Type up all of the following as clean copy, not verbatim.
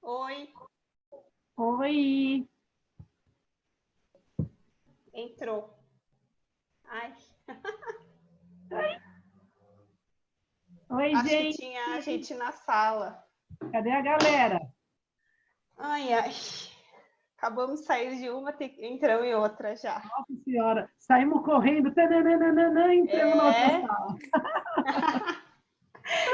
Oi, Oi, entrou. Ai, oi, acho que gente. tinha gente na sala. Cadê a galera? Ai, ai. Acabamos de sair de uma, entramos em outra já. Nossa Senhora, saímos correndo, tananana, entramos na outra É, sala.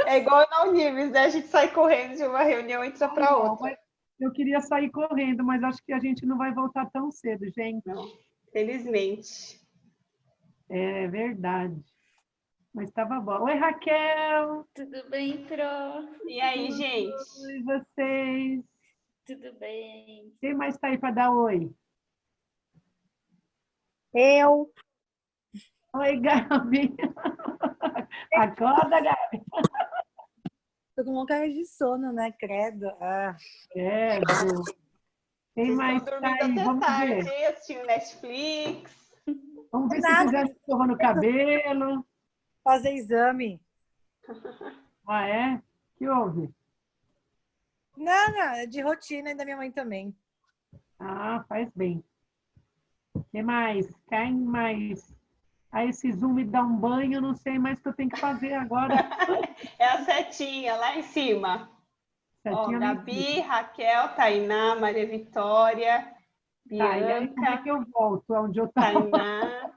é igual na Unives, né? A gente sai correndo de uma reunião e entra para Igual, outra. mas eu queria sair correndo, mas acho que a gente não vai voltar tão cedo, gente. Não, felizmente. É verdade. Mas estava bom. Oi, Raquel. Tudo bem, Pro? E aí, gente? Oi, vocês. Tudo bem. Quem mais está aí para dar oi? Eu. Oi, Gabi. Acorda, Gabi. Tô com uma cara de sono, né? Credo. Ah. Credo. Quem Vocês mais estão está dormindo aí? até Vamos tarde, ver. assistindo Netflix. Vamos ver se Nada. fizeram escova no cabelo. Fazer exame. Ah, é? Que houve? Não, não, é de rotina e da minha mãe também. Ah, faz bem. O que mais? Quem mais? Aí esse Zoom me dá um banho, eu não sei mais o que eu tenho que fazer agora. É a setinha lá em cima. Ó, Certinho ali em Gabi, cima. Raquel, Tainá, Maria Vitória, Tá, e aí como é Bianca, que eu volto onde eu estava? Tainá.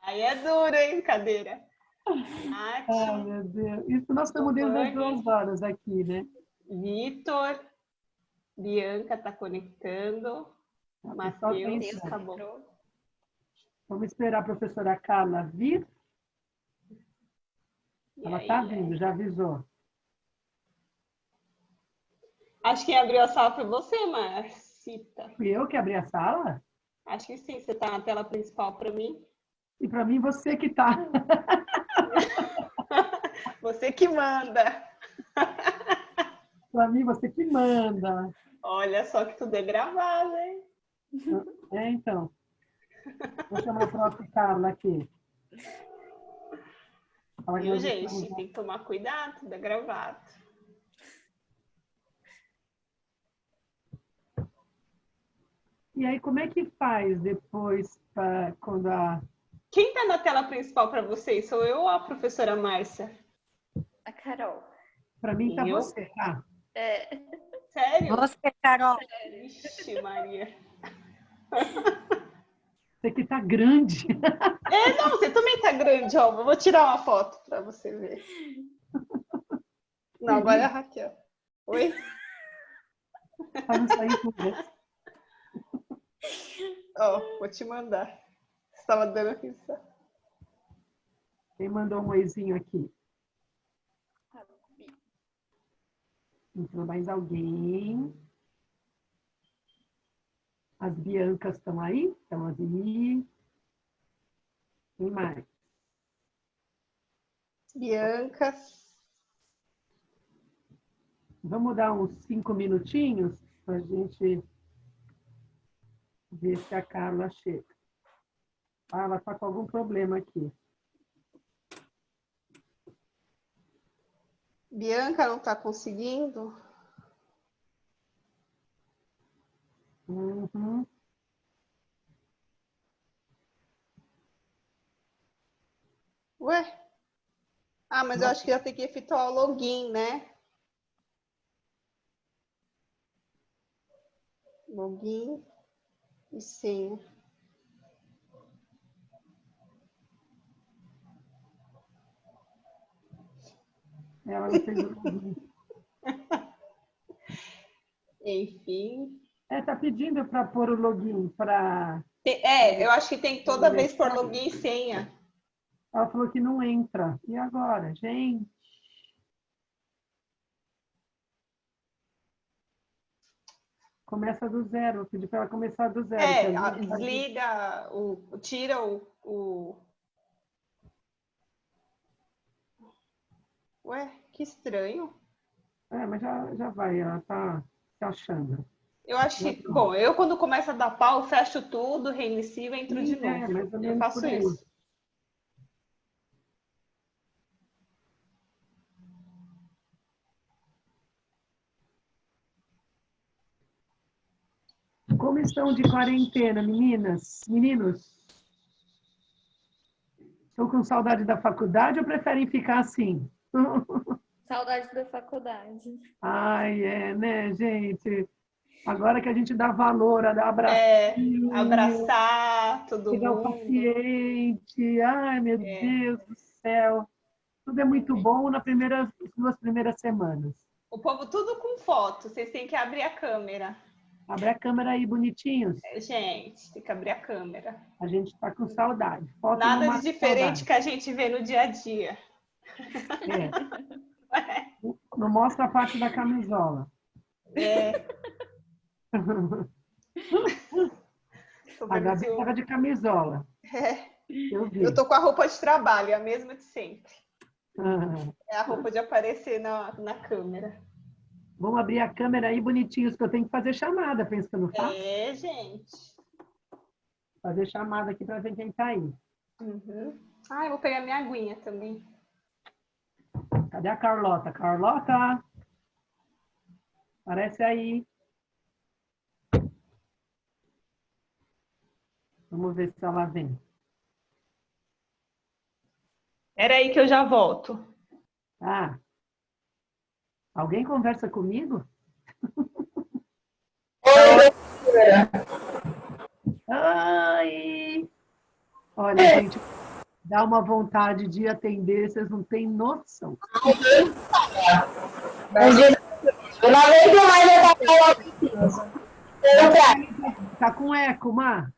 Aí é duro, hein, cadeira? Ah, Nath, meu Deus. Isso nós estamos dentro das Giovanni, 2 horas aqui, né? Vitor, Bianca tá conectando, O pessoal tá Matheus, entrando. tá bom. Entrou. Vamos esperar a professora Carla vir. E Ela aí, está vindo, já avisou. acho que quem abriu a sala foi você, Marcita. Fui eu que abri a sala? Acho que sim, você tá na tela principal para mim. E para mim, você que está. Você que manda. Para mim, você que manda. Olha só que tudo é gravado, hein? É, então. Vou chamar a própria Carla aqui. Fala que Viu, nós gente? estamos... Tem que tomar cuidado, tudo é gravado. E aí, como é que faz depois, quando a... Quem tá na tela principal para vocês? Sou eu ou a professora Márcia? A Carol. Para mim, tá Eu? você, tá? É, Sério? Você, Carol. Vixe, Maria. Você que tá grande. É, não, você também tá grande, ó. Vou tirar uma foto para você ver. Não, agora é a Raquel. Oi? Para não sair com você. Ó, vou te mandar. Você estava dando risada. Quem mandou um oizinho aqui? a Bi. Entrou mais alguém. As Biancas estão aí? Estão ali. Quem mais? Bianca. Vamos dar uns 5 minutinhos para a gente ver se a Carla chega. Ah, ela está com algum problema aqui. Bianca não tá conseguindo? Uhum. Ué? Ah, mas eu acho que já tem que efetuar o login, né? Login e senha. Ela não fez o login. Enfim. Tá pedindo para pôr o login para... Eu acho que tem que toda vez por login e senha. Ela falou que não entra. E agora, gente? Começa do zero. Eu pedi para ela começar do zero. que às vezes faz- Desliga, tira Ué, que estranho. Mas já vai, ela está se achando. Eu acho que, bom, eu quando começo a dar pau, fecho tudo, reinicio e entro de Sim, novo. mais ou Eu menos faço por aí. isso. Como estão de quarentena, meninas? Meninos? Estão com saudade da faculdade ou preferem ficar assim? Saudade da faculdade. Ai, né, gente? Agora que a gente dá valor, dá abraço, Abraçar todo pegar o mundo. paciente. Ai, meu Deus do céu. Tudo é muito bom nas 2 primeiras semanas. O povo tudo com foto. Vocês têm que abrir a câmera. Abre a câmera aí, bonitinhos. Gente, tem que abrir a câmera. A gente tá com saudade. Foto não Nada de mata diferente saudade. que a gente vê no dia a dia. Não mostra a parte da camisola. A Gabi estava de camisola. Eu vi. Eu tô com a roupa de trabalho, a mesma de sempre. Ah. É a roupa de aparecer na câmera. Vamos abrir a câmera aí, bonitinhos, que eu tenho que fazer chamada, pensa que eu não faço? Gente. Fazer chamada aqui para ver quem tá aí. Uhum. Eu vou pegar minha aguinha também. Cadê a Carlota? Carlota? Aparece aí. Vamos ver se ela vem. Espera aí que eu já volto. Ah. Alguém conversa comigo? Ai! Olha, gente, dá uma vontade de atender, vocês não têm noção. Eu não aguento mais essa Tá com eco, Mar?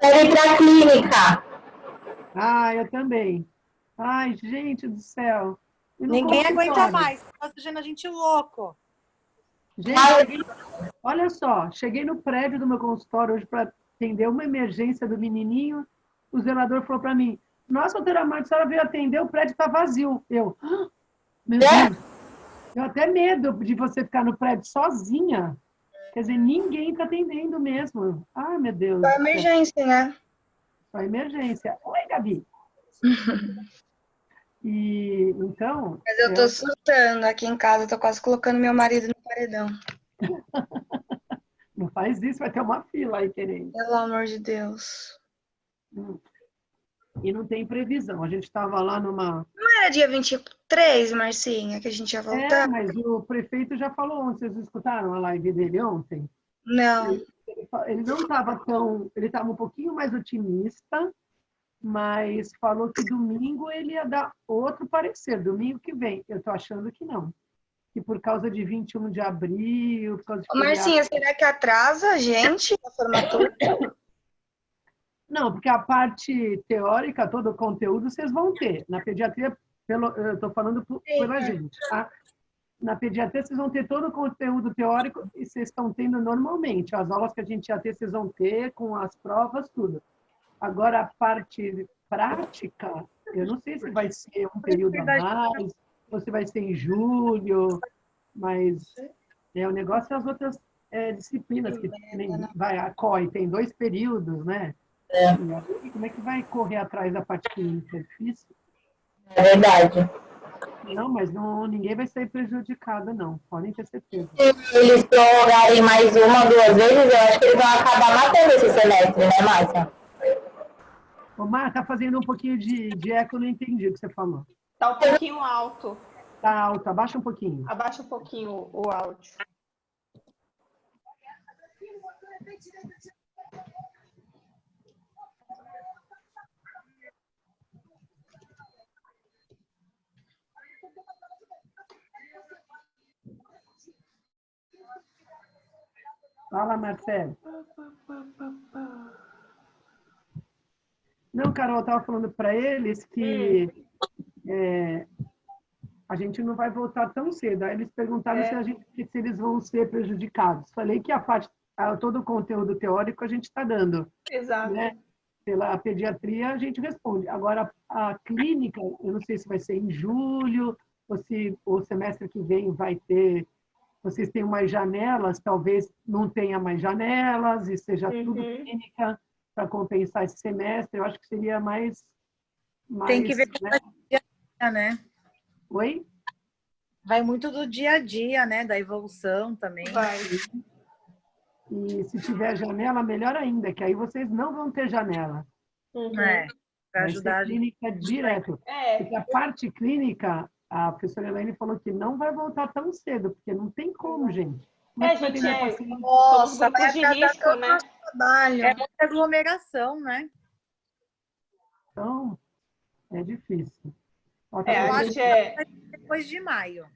quero ir pra clínica. Ah, eu também. Ai, gente do céu. E no Ninguém consultório? aguenta mais. Tá deixando a gente louco. Gente, olha só, cheguei no prédio do meu consultório hoje para atender uma emergência do menininho. O zelador falou para mim: nossa, doutora Marta, a senhora veio atender, o prédio está vazio. Eu, meu Deus, eu até medo de você ficar no prédio sozinha. Quer dizer, ninguém está atendendo mesmo. Ah, meu Deus. Só emergência, né? Só emergência. Oi, Gabi. E então. Mas eu tô surtando aqui em casa, eu tô quase colocando meu marido no paredão. Não faz isso, vai ter uma fila aí querendo. Pelo amor de Deus. E não tem previsão. A gente estava lá numa. Não era dia 23, Marcinha, que a gente ia voltar? Mas o prefeito já falou ontem. Vocês escutaram a live dele ontem? Não. Ele não estava tão. Ele estava um pouquinho mais otimista, mas falou que domingo ele ia dar outro parecer, domingo que vem. Eu estou achando que não. Que por causa de 21 de abril, por causa de Marcinha, será que atrasa a gente a formatura? Não, porque a parte teórica, todo o conteúdo, vocês vão ter. Na pediatria, eu estou falando pela gente, tá? Na pediatria, vocês vão ter todo o conteúdo teórico e vocês estão tendo normalmente. As aulas que a gente ia ter, vocês vão ter com as provas, tudo. Agora, a parte prática, eu não sei se vai ser um período a mais, ou se vai ser em julho, mas o negócio é as outras disciplinas que vai, a COI tem 2 períodos, né? E aí, como é que vai correr atrás da parte clínica? É difícil? É verdade. Não, mas ninguém vai sair prejudicado, não. Podem ter certeza. Se eles prorrogarem mais 1, 2 vezes, eu acho que eles vão acabar matando esse semestre, né, Márcia? Ô, Mar, tá fazendo um pouquinho de eco, eu não entendi o que você falou. Tá um pouquinho alto. Tá alto, abaixa um pouquinho. Abaixa um pouquinho o áudio. Fala, Marcelo. Não, Carol, eu estava falando para eles que a gente não vai voltar tão cedo. Aí eles perguntaram se eles vão ser prejudicados. Falei que todo o conteúdo teórico a gente está dando. Exato. Né? Pela pediatria, a gente responde. Agora, a clínica, eu não sei se vai ser em julho, ou se o semestre que vem vai ter. Vocês têm umas janelas, talvez não tenha mais janelas, e seja tudo clínica para compensar esse semestre. Eu acho que seria mais Tem que ver né? do dia a dia, né? Oi? Vai muito do dia a dia, né? Da evolução também. Vai. E se tiver janela, melhor ainda, que aí vocês não vão ter janela. Uhum. Para Vai ajudar ser a gente. clínica direto. É, Porque a parte clínica, a professora Elaine falou que não vai voltar tão cedo, porque não tem como, gente. Como é que vai gente, atender é. paciente? Somos Nossa, vai grupos de atrasar risco, todo o né? nosso trabalho. É muita aglomeração, né? Então, é difícil. Ó, É, tá a falando- gente é. Depois de maio.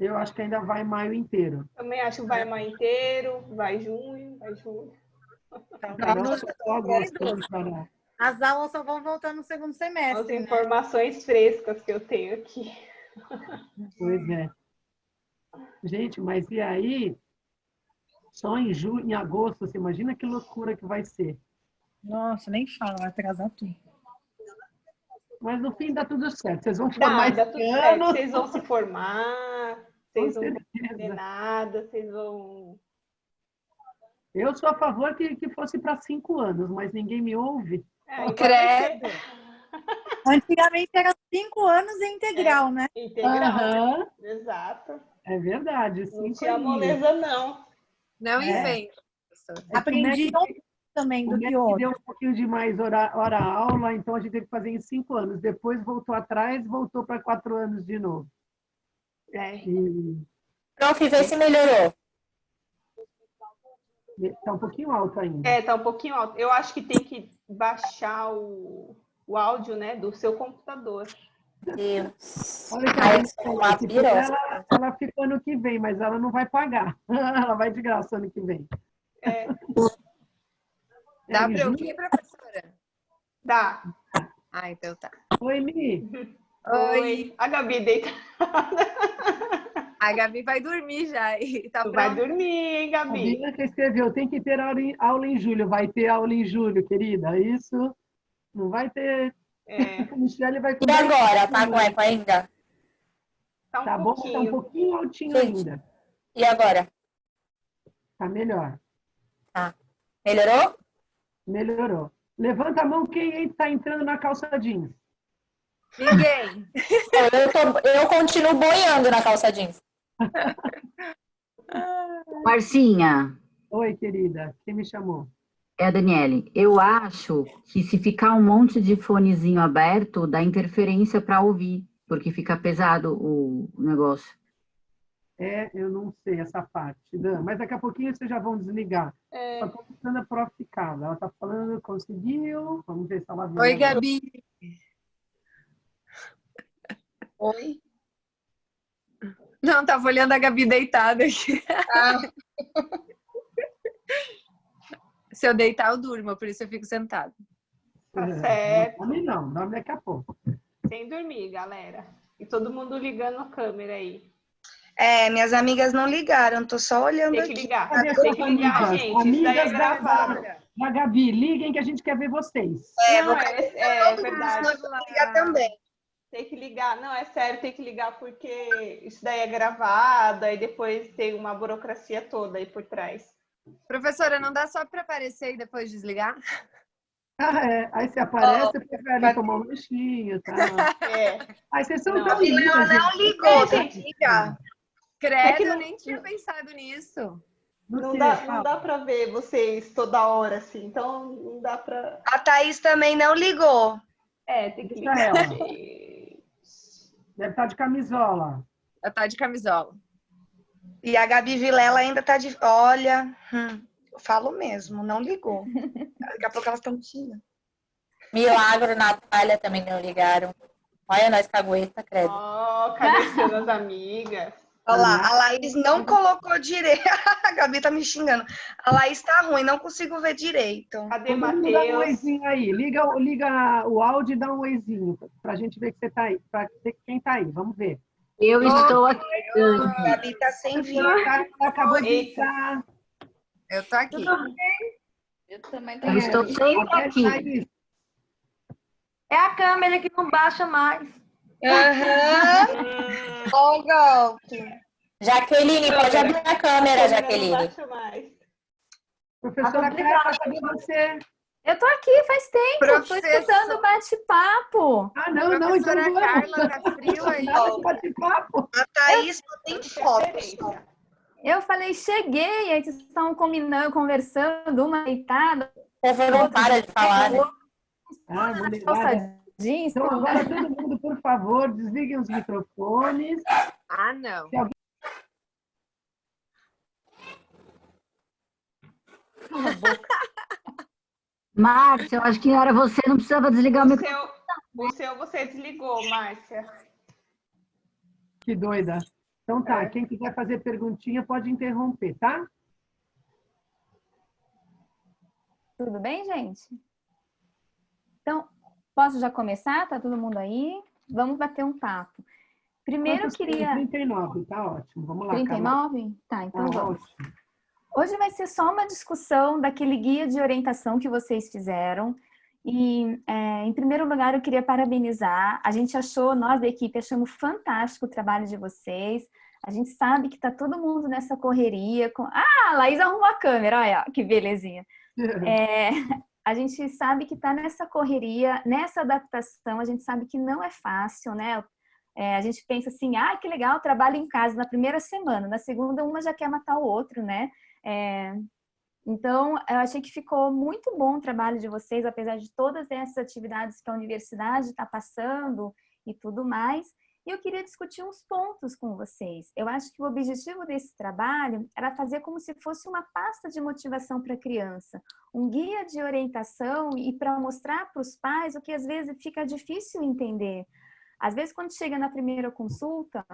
Eu acho que ainda vai maio inteiro. Também acho que vai maio inteiro, vai junho, vai julho. Nossa, só agosto vamos parar. As aulas só vão voltar no segundo As semestre, né? informações frescas que eu tenho aqui. Pois é. Gente, mas e aí? Só em julho, em agosto, você imagina que loucura que vai ser. Nossa, nem fala, vai atrasar tudo. Mas no fim dá tudo certo. Vocês vão formar Dá esse tudo certo. ano. Vocês vão se formar, Com vocês não vão fazer certeza. nada, vocês vão. Eu sou a favor que fosse para 5 anos, mas ninguém me ouve. Agora vai Credo. ser Antigamente era 5 anos e integral, né? integral. Aham, Exato. é verdade. Não 5 tinha aninhos. moleza, não. Não É. inventa, professor. É que o Aprendi MEC também o do MEC que outro. deu um pouquinho de mais hora aula, então a gente teve que fazer em 5 anos. Depois voltou atrás, voltou para 4 anos de novo. É. E Prof, vê se melhorou. está um pouquinho alto ainda. É, tá um pouquinho alto. Eu acho que tem que baixar o áudio, né, do seu computador. Deus. Olha que Ai, ela eu sou uma disse, piroca. ela fica ano que vem, mas ela não vai pagar. Ela vai de graça ano que vem. É, Dá Em para julho- ouvir, professora? dá. Ah, então tá. Oi, Mi. Oi. A Gabi deita. A Gabi vai dormir já e tá Tu vai pronta. dormir, hein, A Gabi? Bianca escreveu, tem que ter aula em julho. Vai ter aula em julho, querida. Isso não vai ter. É, A Michelle vai E cuidar. agora? Tá com eco ainda? tá um Tá bom, mas tá um pouquinho. pouquinho altinho Gente. ainda. E agora? Tá melhor. Melhorou? Melhorou. Levanta a mão quem está entrando na calça jeans. Ninguém. Eu continuo boiando na calça jeans. Marcinha, Oi, querida. Quem me chamou? é a Daniele. Eu acho que se ficar um monte de fonezinho aberto, dá interferência para ouvir, porque fica pesado o negócio. Eu não sei essa parte, Dan, mas daqui a pouquinho vocês já vão desligar. É, Só tô tentando a prof. Carla. Ela tá falando, conseguiu. Vamos ver se ela viu. Oi, Gabi. Oi. Não, tava olhando a Gabi deitada aqui. Se eu deitar, eu durmo, por isso eu fico sentada. tá certo. Não, dorme daqui a pouco. Sem dormir, galera. E todo mundo ligando a câmera aí. É, minhas amigas não ligaram, tô só olhando Tem que aqui. ligar. Cadê Tem suas que ligar, amigas? gente. Isso daí é Amigas gravado. da Gabi, liguem que a gente quer ver vocês. Não, é verdade. Vou ligar também. Tem que ligar. Não, é sério, tem que ligar porque isso daí é gravado e depois tem uma burocracia toda aí por trás. Professora, não dá só para aparecer e depois desligar? Aí você aparece, você prefere ali tomar um lanchinho, tá? É. Aí vocês são Não, tão lindas, Ela não gente. ligou, tem que ligar. Credo, que não- eu nem tinha pensado nisso. Não Você, dá, fala. não dá pra ver vocês toda hora, assim. Então, não dá pra... A Thaís também não ligou. É, tem que Deixa ligar. ela. Deve estar de camisola. Ela tá de camisola. E a Gabi Vilela ainda tá de... Olha, eu falo mesmo, não ligou. Daqui a pouco elas estão me xingando. Milagro, Natália também não ligaram. Olha nós cagueta, credo. Ó, cabeçando as amigas. Olha lá, a Laís não colocou direito. A Gabi tá me xingando. A Laís tá ruim, não consigo ver direito. Cadê Todo mundo dá um Matheus? oizinho aí. Liga o áudio e dá um oizinho. Pra gente ver que você tá aí. Pra ver quem tá aí. Vamos ver. Eu estou aqui. A Gabi tá sem vir. Ela acabou de Eita. entrar. Eu tô aqui. Eu também tô Eu estou sempre aqui. Thaís, É a câmera que não baixa mais. Aham. Ó o golpe. Jaqueline, pode abrir a câmera, Não Jaqueline. baixa mais. Professora Carla, cadê você? Eu tô aqui faz tempo, tô Professor- escutando o bate-papo. Ah, não, então Professora vamos. Carla, tá frio aí. Nada de bate-papo. A Thaís só tem foto. Referência. Eu falei, cheguei, aí vocês estavam combinando, conversando, uma deitada, Você não para de falar, né? Ah, mulherada. calça jeans. Então, agora todo mundo, por favor, desliguem os microfones. Ah, não. Cala a boca. Márcia, eu acho que era você, não precisava desligar o microfone. O seu você desligou, Márcia. Que doida. Então tá, quem quiser fazer perguntinha pode interromper, tá? Tudo bem, gente? Então, posso já começar? Tá todo mundo aí? Vamos bater um papo. Primeiro eu queria... 39, tá ótimo. Vamos lá, 39? Tá, então Tá vamos. ótimo. Hoje vai ser só uma discussão daquele guia de orientação que vocês fizeram. E, em primeiro lugar, eu queria parabenizar. A gente achou, nós da equipe, achamos fantástico o trabalho de vocês. A gente sabe que está todo mundo nessa correria. Ah, a Laís arrumou a câmera, olha que belezinha. A gente sabe que está nessa correria, nessa adaptação, a gente sabe que não é fácil, né? A gente pensa assim, ah, que legal, trabalho em casa na primeira semana, na segunda uma já quer matar o outro, né? Então, eu achei que ficou muito bom o trabalho de vocês, apesar de todas essas atividades que a universidade está passando e tudo mais. E eu queria discutir uns pontos com vocês. Eu acho que o objetivo desse trabalho era fazer como se fosse uma pasta de motivação para a criança, um guia de orientação e para mostrar para os pais o que às vezes fica difícil entender. Às vezes, quando chega na primeira consulta,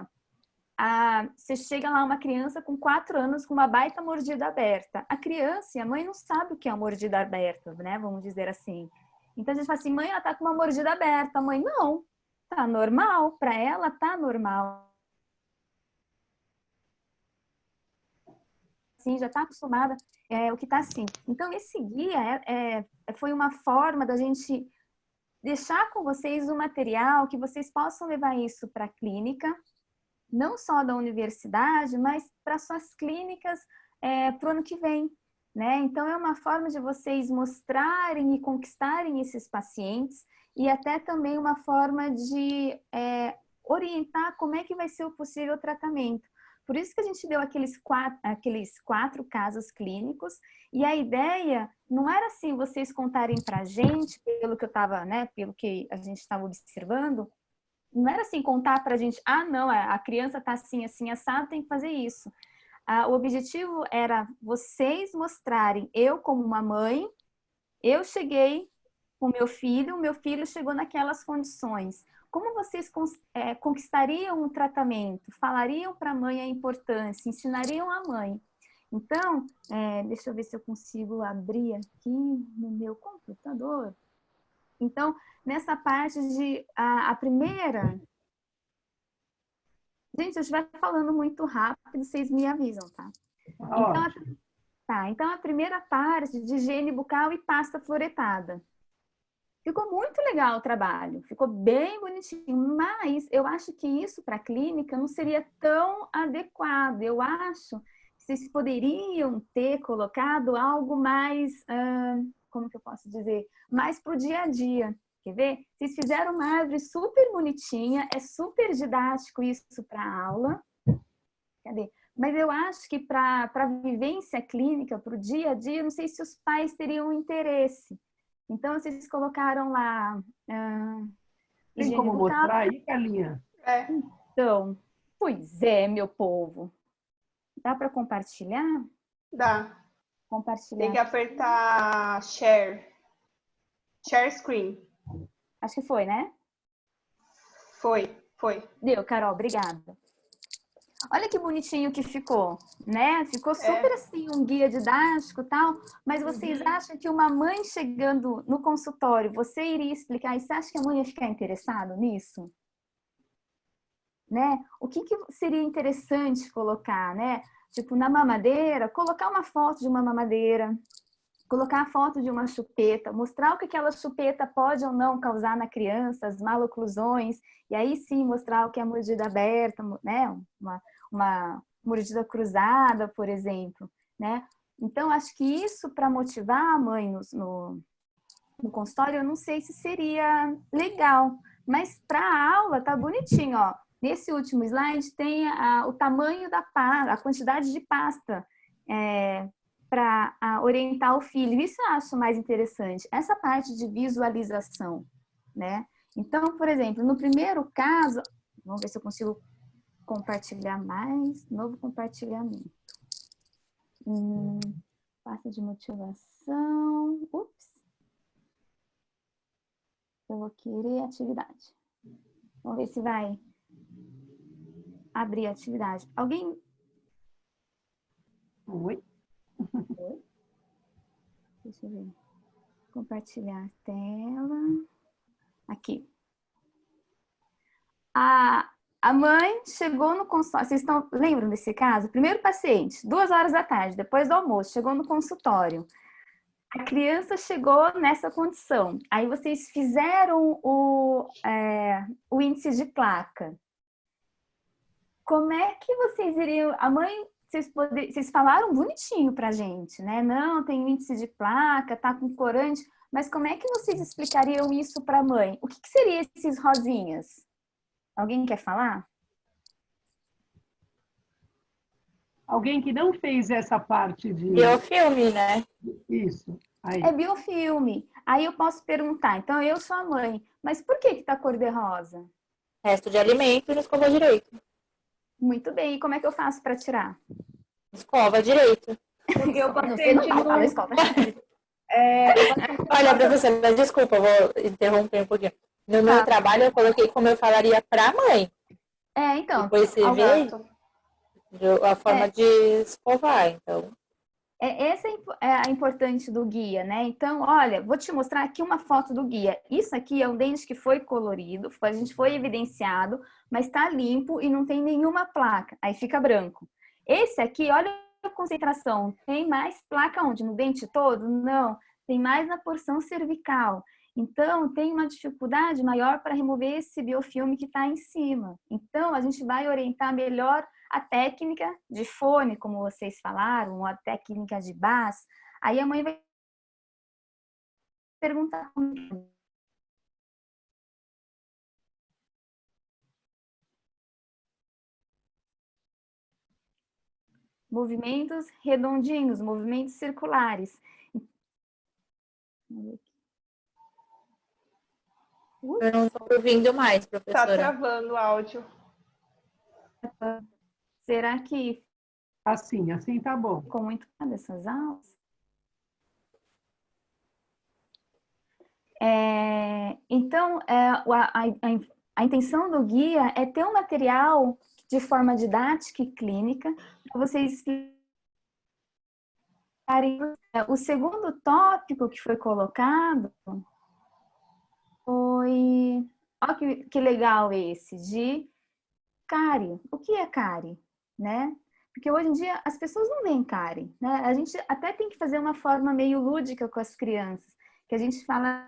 você chega lá uma criança com 4 anos com uma baita mordida aberta. A criança e a mãe não sabem o que é uma mordida aberta, né? Vamos dizer assim. Então a gente fala assim, mãe, ela tá com uma mordida aberta. A mãe, não, tá normal. Para ela tá normal. Assim, já tá acostumada, o que tá assim. Então esse guia foi uma forma da gente deixar com vocês um material que vocês possam levar isso para a clínica, não só da universidade, mas para suas clínicas para o ano que vem, né? Então, é uma forma de vocês mostrarem e conquistarem esses pacientes e até também uma forma de orientar como é que vai ser o possível tratamento. Por isso que a gente deu aqueles quatro casos clínicos e a ideia não era assim vocês contarem para a gente, pelo que eu estava, né, pelo que a gente estava observando, não era assim contar para a gente, ah, não, a criança está assim, assim, assado, tem que fazer isso. O objetivo era vocês mostrarem, eu como uma mãe, eu cheguei com o meu filho chegou naquelas condições. Como vocês conquistariam um tratamento? Falariam para a mãe a importância, ensinariam a mãe. Então, deixa eu ver se eu consigo abrir aqui no meu computador. Então, nessa parte de a primeira... Gente, se eu estiver falando muito rápido, vocês me avisam, tá? Então, a primeira parte de higiene bucal e pasta fluoretada. Ficou muito legal o trabalho, ficou bem bonitinho, mas eu acho que isso para a clínica não seria tão adequado. Eu acho que vocês poderiam ter colocado algo mais, como que eu posso dizer, mais para o dia a dia. Quer ver? Vocês fizeram uma árvore super bonitinha, é super didático isso para a aula. Cadê? Mas eu acho que para a vivência clínica, para o dia a dia, não sei se os pais teriam interesse. Então, vocês colocaram lá... Tem como mostrar aí, Carlinha? Então, pois é, meu povo. Dá para compartilhar? Dá. Compartilhar. Tem que apertar share. Share screen. Acho que foi, né? Foi. Deu, Carol, obrigada. Olha que bonitinho que ficou, né? Ficou super assim, um guia didático e tal, mas vocês acham que uma mãe chegando no consultório, você iria explicar, e você acha que a mãe ia ficar interessada nisso? Né? O que seria interessante colocar, né? Tipo, na mamadeira, colocar uma foto de uma mamadeira, colocar a foto de uma chupeta, mostrar o que aquela chupeta pode ou não causar na criança, as maloclusões, e aí sim mostrar o que é a mordida aberta, né? Uma mordida cruzada, por exemplo, né? Então, acho que isso para motivar a mãe no consultório, eu não sei se seria legal, mas para a aula tá bonitinho, ó. Nesse último slide tem o tamanho da pasta, a quantidade de pasta para orientar o filho. Isso eu acho mais interessante, essa parte de visualização, né? Então, por exemplo, no primeiro caso, vamos ver se eu consigo compartilhar mais, novo compartilhamento. Pasta de motivação, ups. Eu vou querer atividade. Vamos ver se vai abrir a atividade. Alguém? Oi? Oi? Deixa eu ver. Compartilhar a tela. Aqui. A mãe chegou no consultório. Vocês lembram desse caso? Primeiro paciente, 2 horas da tarde, depois do almoço, chegou no consultório. A criança chegou nessa condição. Aí vocês fizeram o índice de placa. Como é que vocês iriam... A mãe, vocês falaram bonitinho pra gente, né? Não, tem índice de placa, tá com corante. Mas como é que vocês explicariam isso pra mãe? O que seria esses rosinhas? Alguém quer falar? Alguém que não fez essa parte de... Biofilme, né? Isso. Aí. É biofilme. Aí eu posso perguntar, então eu sou a mãe, mas por que tá cor-de-rosa? Resto de alimento e não escovou direito. Muito bem, e como é que eu faço para tirar? Escova direito. Porque o Não sei, paciente não fala, não... escova. Olha, professora, desculpa, eu vou interromper um pouquinho. No meu trabalho eu coloquei como eu falaria pra mãe. Então. Depois você vê a forma de escovar, então. Essa é a importante do guia, né? Então, olha, vou te mostrar aqui uma foto do guia. Isso aqui é um dente que foi colorido, a gente foi evidenciado, mas está limpo e não tem nenhuma placa. Aí fica branco. Esse aqui, olha a concentração. Tem mais placa onde? No dente todo? Não. Tem mais na porção cervical. Então, tem uma dificuldade maior para remover esse biofilme que está em cima. Então, a gente vai orientar melhor a técnica de fone, como vocês falaram, a técnica de base. Aí a mãe vai perguntar como... Movimentos redondinhos, movimentos circulares. Eu não estou ouvindo mais, professora. Tá travando o áudio. Será que... Assim tá bom. Ficou muito dessas aulas? Então, a intenção do guia é ter um material de forma didática e clínica para vocês explicarem. O segundo tópico que foi colocado foi... Olha que legal esse, de cárie. O que é cárie, né? Porque hoje em dia as pessoas não veem cárie, né? A gente até tem que fazer uma forma meio lúdica com as crianças, que a gente fala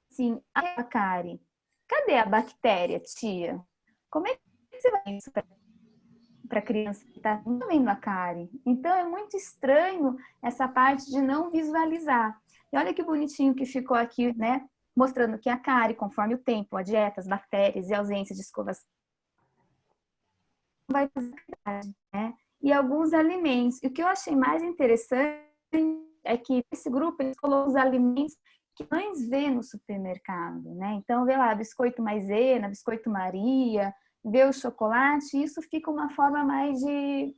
assim, a cárie, cadê a bactéria, tia? Como é que você vai isso para a criança que está vendo a cárie? Então é muito estranho essa parte de não visualizar. E olha que bonitinho que ficou aqui, né? Mostrando que a cárie, conforme o tempo, a dieta, as bactérias e a ausência de escovação vai fazer, né? E alguns alimentos. E o que eu achei mais interessante é que esse grupo eles colocam os alimentos que mães vê no supermercado, né? Então, vê lá, biscoito maisena, biscoito Maria, vê o chocolate, isso fica uma forma mais de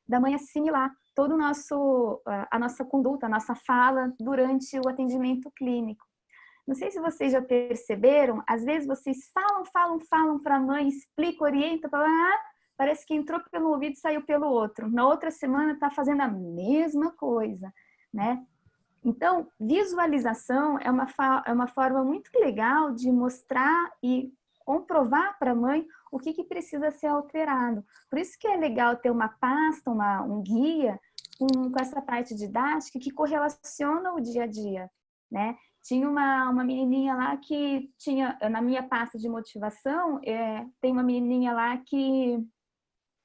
da mãe assimilar todo a nossa conduta, a nossa fala durante o atendimento clínico. Não sei se vocês já perceberam, às vezes vocês falam para a mãe, explicam, orientam, parece que entrou pelo ouvido e saiu pelo outro. Na outra semana está fazendo a mesma coisa, né? Então, visualização é uma forma muito legal de mostrar e comprovar para a mãe o que precisa ser alterado. Por isso que é legal ter uma pasta, um guia com essa parte didática que correlaciona o dia a dia, né? Tinha uma menininha lá que tinha, na minha pasta de motivação, tem uma menininha lá que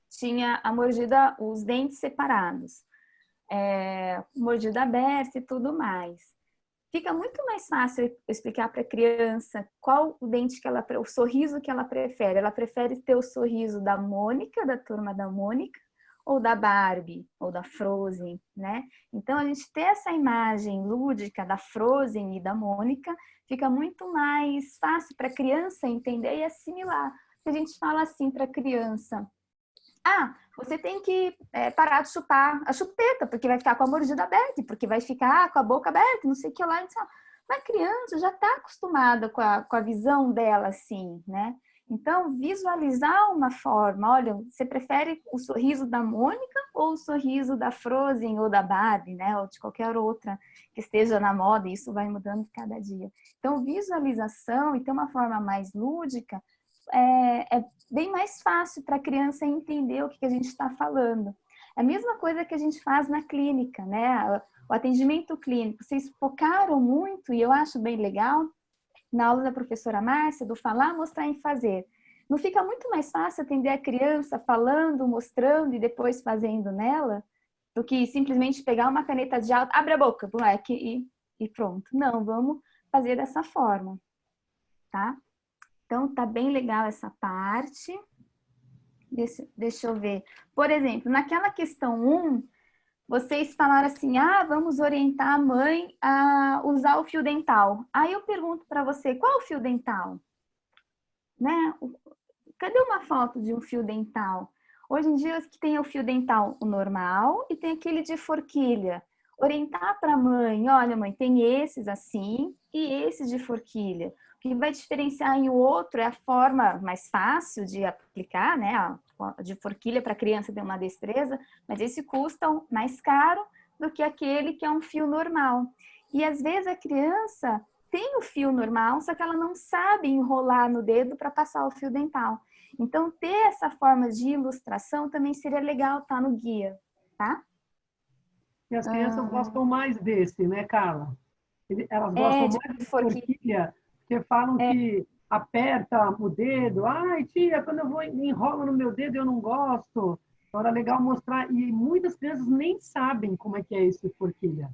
tinha a mordida, os dentes separados, mordida aberta e tudo mais. fica muito mais fácil eu explicar para a criança qual o dente que ela, o sorriso que ela prefere. Ela prefere ter o sorriso da Mônica, da turma da Mônica, ou da Barbie, ou da Frozen, né? Então, a gente ter essa imagem lúdica da Frozen e da Mônica fica muito mais fácil para a criança entender e assimilar. Se a gente fala assim para a criança, você tem que parar de chupar a chupeta, porque vai ficar com a mordida aberta, porque vai ficar com a boca aberta, não sei o que lá. Mas a criança já está acostumada com a visão dela assim, né? Então, visualizar uma forma, olha, você prefere o sorriso da Mônica ou o sorriso da Frozen ou da Barbie, né? Ou de qualquer outra que esteja na moda, e isso vai mudando cada dia. Então, visualização e ter uma forma mais lúdica é bem mais fácil para a criança entender o que a gente está falando. É a mesma coisa que a gente faz na clínica, né? O atendimento clínico, vocês focaram muito, e eu acho bem legal, na aula da professora Márcia, do falar, mostrar e fazer. Não fica muito mais fácil atender a criança falando, mostrando e depois fazendo nela, do que simplesmente pegar uma caneta de alta, abre a boca, moleque, e pronto. Não, vamos fazer dessa forma, tá? Então, tá bem legal essa parte. Deixa eu ver. Por exemplo, naquela questão 1, vocês falaram assim, vamos orientar a mãe a usar o fio dental. Aí eu pergunto para você, qual é o fio dental? Né? Cadê uma foto de um fio dental? Hoje em dia que tem o fio dental o normal e tem aquele de forquilha. Orientar para a mãe, olha mãe, tem esses assim e esses de forquilha. O que vai diferenciar em o outro é a forma mais fácil de aplicar, né? De forquilha para a criança ter uma destreza, mas esse custa mais caro do que aquele que é um fio normal. E às vezes a criança tem o fio normal, só que ela não sabe enrolar no dedo para passar o fio dental. Então, ter essa forma de ilustração também seria legal estar no guia, tá? E as crianças gostam mais desse, né, Carla? Elas gostam mais de forquilha, porque falam que aperta o dedo. Ai, tia, quando eu vou enrolo no meu dedo, eu não gosto. Então, era legal mostrar. E muitas crianças nem sabem como é que é esse forquilha.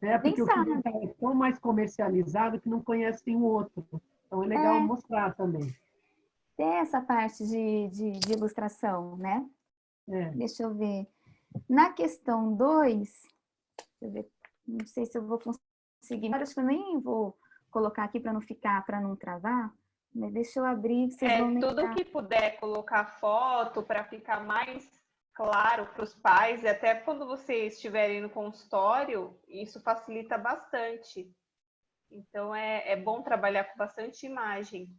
Né? Porque o fio dental é tão mais comercializado que não conhecem o outro. Então, é legal mostrar também. Tem essa parte de ilustração, né? Deixa eu ver. Na questão 2, deixa eu ver, não sei se eu vou conseguir, acho que eu nem vou colocar aqui para não travar, mas deixa eu abrir, vocês vão tudo que puder colocar foto para ficar mais claro para os pais, e até quando vocês estiverem no consultório, isso facilita bastante. Então, é bom trabalhar com bastante imagem.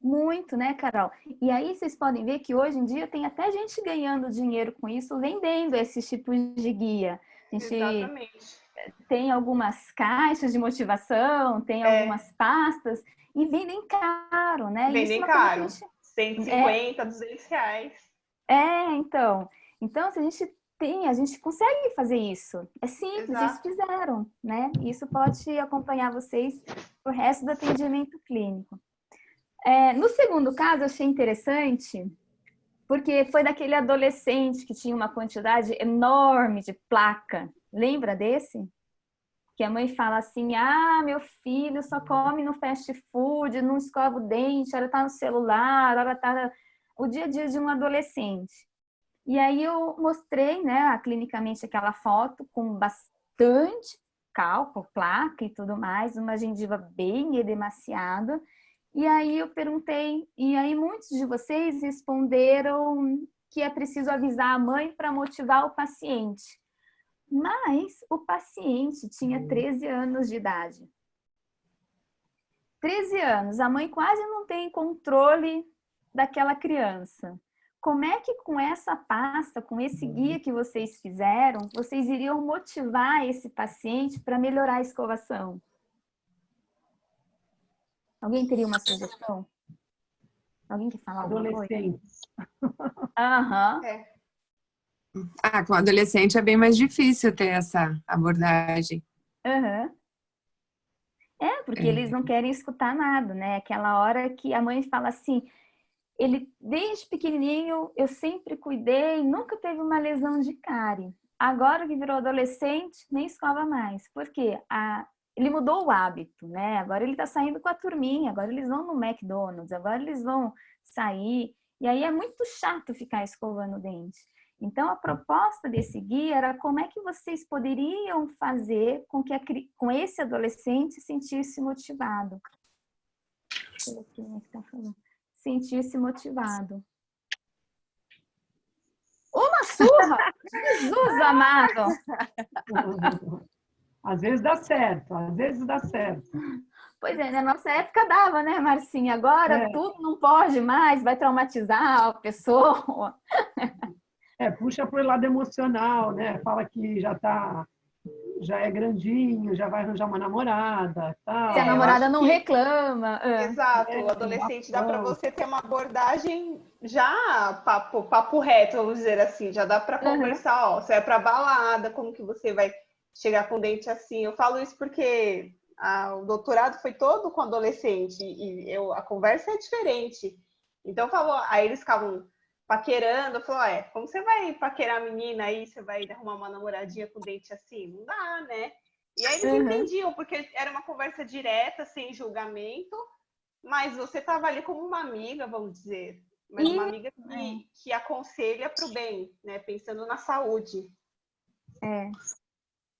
Muito, né, Carol? E aí vocês podem ver que hoje em dia tem até gente ganhando dinheiro com isso, vendendo esses tipos de guia. A gente Exatamente. Tem algumas caixas de motivação, tem algumas pastas, e vendem caro, né? Vendem caro, 150, 200 reais. Então, se a gente a gente consegue fazer isso. É simples, Exato. Eles fizeram, né? Isso pode acompanhar vocês pro resto do atendimento clínico. No segundo caso, eu achei interessante, porque foi daquele adolescente que tinha uma quantidade enorme de placa. Lembra desse? Que a mãe fala assim, meu filho só come no fast food, não escova o dente, ela tá no celular, ela tá... O dia a dia de um adolescente. E aí eu mostrei, né, clinicamente aquela foto com bastante cálculo, placa e tudo mais, uma gengiva bem edemaciada. E aí eu perguntei, e aí muitos de vocês responderam que é preciso avisar a mãe para motivar o paciente. Mas o paciente tinha 13 anos de idade. 13 anos, a mãe quase não tem controle daquela criança. Como é que com essa pasta, com esse guia que vocês fizeram, vocês iriam motivar esse paciente para melhorar a escovação? Alguém teria uma sugestão? Alguém quer falar alguma coisa? Adolescentes. Com adolescente é bem mais difícil ter essa abordagem. Porque eles não querem escutar nada, né? Aquela hora que a mãe fala assim, ele desde pequenininho eu sempre cuidei, nunca teve uma lesão de cárie. Agora que virou adolescente, nem escova mais. Por quê? ele mudou o hábito, né? Agora ele está saindo com a turminha, agora eles vão no McDonald's, agora eles vão sair, e aí é muito chato ficar escovando o dente. Então, a proposta desse guia era como é que vocês poderiam fazer com que com esse adolescente se sentisse motivado. Sentisse motivado. Uma surra! Jesus amado! Às vezes dá certo, às vezes dá certo. Pois é, na nossa época dava, né, Marcinha? Agora tudo não pode mais, vai traumatizar a pessoa. Puxa para o lado emocional, né? Fala que já é grandinho, já vai arranjar uma namorada, tal. Se a namorada não reclama. Exato, o adolescente dá para você ter uma abordagem já papo reto, vamos dizer assim, já dá para conversar, ó, você vai para balada, como que você vai chegar com o dente assim? Eu falo isso porque o doutorado foi todo com adolescente e a conversa é diferente. Então aí eles ficavam paquerando, falou, como você vai paquerar a menina aí, você vai arrumar uma namoradinha com dente assim? Não dá, né? E aí eles entendiam, porque era uma conversa direta, sem julgamento, mas você estava ali como uma amiga, vamos dizer, mas uma amiga que aconselha para o bem, né? Pensando na saúde.